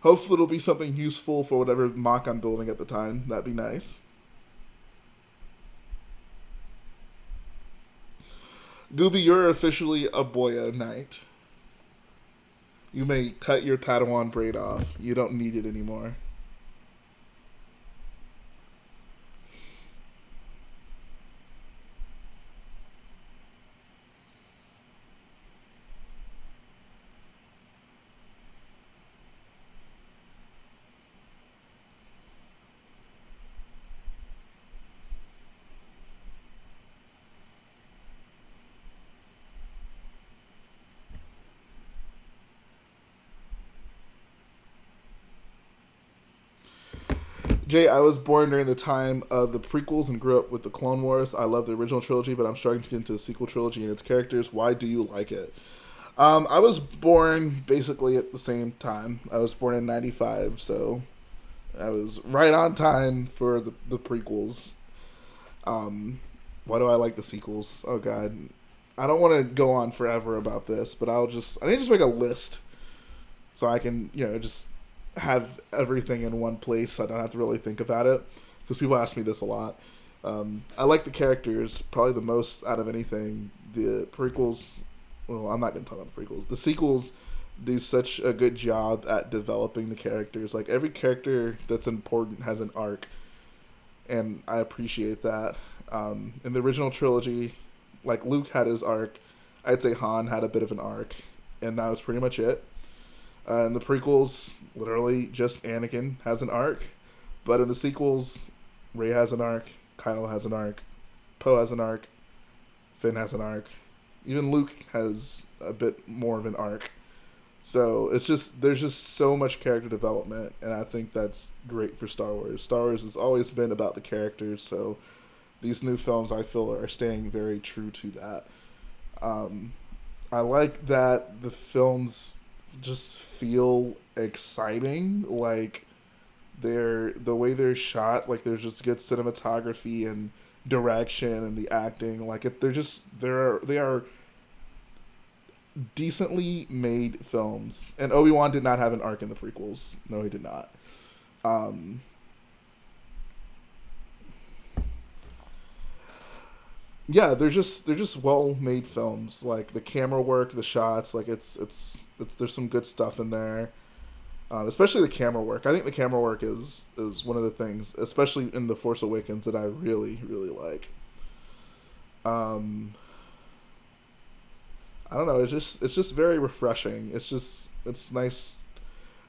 Hopefully it'll be something useful for whatever MOC I'm building at the time. That'd be nice. Gooby, you're officially a BOYO knight. You may cut your Padawan braid off. You don't need it anymore. Jay, I was born during the time of the prequels and grew up with the Clone Wars. I love the original trilogy, but I'm starting to get into the sequel trilogy and its characters. Why do you like it? I was born basically at the same time. I was born in 95, so I was right on time for the prequels. Why do I like the sequels? Oh, God. I don't want to go on forever about this, but I need to just make a list so I can, just have everything in one place so I don't have to really think about it, because people ask me this a lot. I like the characters probably the most out of anything. The prequels, well, I'm not going to talk about the prequels. The sequels do such a good job at developing the characters. Like, every character that's important has an arc, and I appreciate that. In the original trilogy, like, Luke had his arc. I'd say Han had a bit of an arc, and that was pretty much it. In the prequels, literally just Anakin has an arc. But in the sequels, Rey has an arc, Kylo has an arc, Poe has an arc, Finn has an arc. Even Luke has a bit more of an arc. So there's just so much character development, and I think that's great for Star Wars. Star Wars has always been about the characters, so these new films, I feel, are staying very true to that. I like that the films just feel exciting, like the way they're shot, like there's just good cinematography and direction and the acting, like they are decently made films. And Obi-Wan did not have an arc in the prequels. No, he did not. Yeah, they're just well made films. Like the camera work, the shots, like it's there's some good stuff in there. Especially the camera work. I think the camera work is one of the things, especially in The Force Awakens, that I really really like. I don't know. It's just very refreshing. It's nice.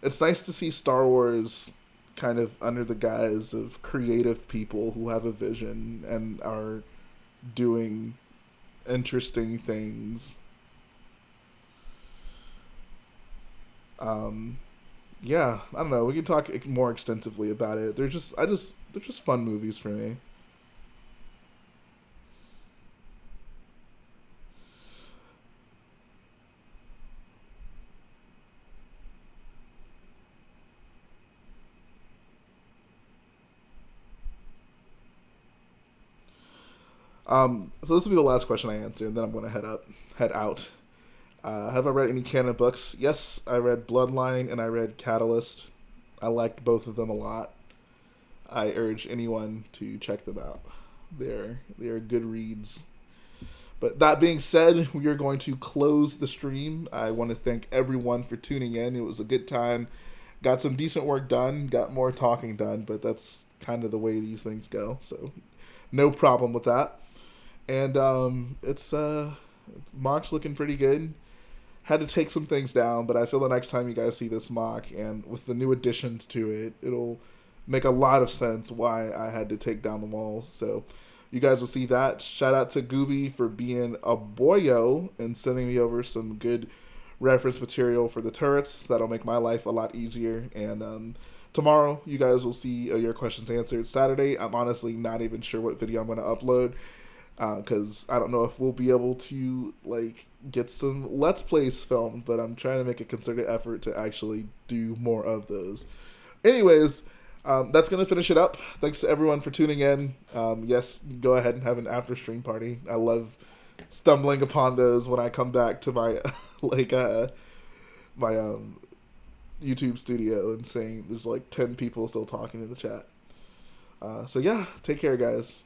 It's nice to see Star Wars kind of under the guise of creative people who have a vision and are doing interesting things. Yeah, I don't know. We can talk more extensively about it. They're just fun movies for me. So this will be the last question I answer, and then I'm going to head out. Have I read any canon books? Yes, I read Bloodline and I read Catalyst. I liked both of them a lot. I urge anyone to check them out. They're good reads. But that being said, we are going to close the stream. I want to thank everyone for tuning in. It was a good time. Got some decent work done. Got more talking done, but that's kind of the way these things go. So no problem with that. And it's MOC's looking pretty good. Had to take some things down, but I feel the next time you guys see this MOC and with the new additions to it, it'll make a lot of sense why I had to take down the walls. So you guys will see that. Shout out to Gooby for being a BOYO and sending me over some good reference material for the turrets. That'll make my life a lot easier. And tomorrow, you guys will see your questions answered. Saturday, I'm honestly not even sure what video I'm going to upload, because I don't know if we'll be able to get some Let's Plays filmed, but I'm trying to make a concerted effort to actually do more of those. Anyways, that's going to finish it up. Thanks to everyone for tuning in. Yes, go ahead and have an after stream party. I love stumbling upon those when I come back to my my YouTube studio and saying there's 10 people still talking in the chat. So yeah, take care, guys.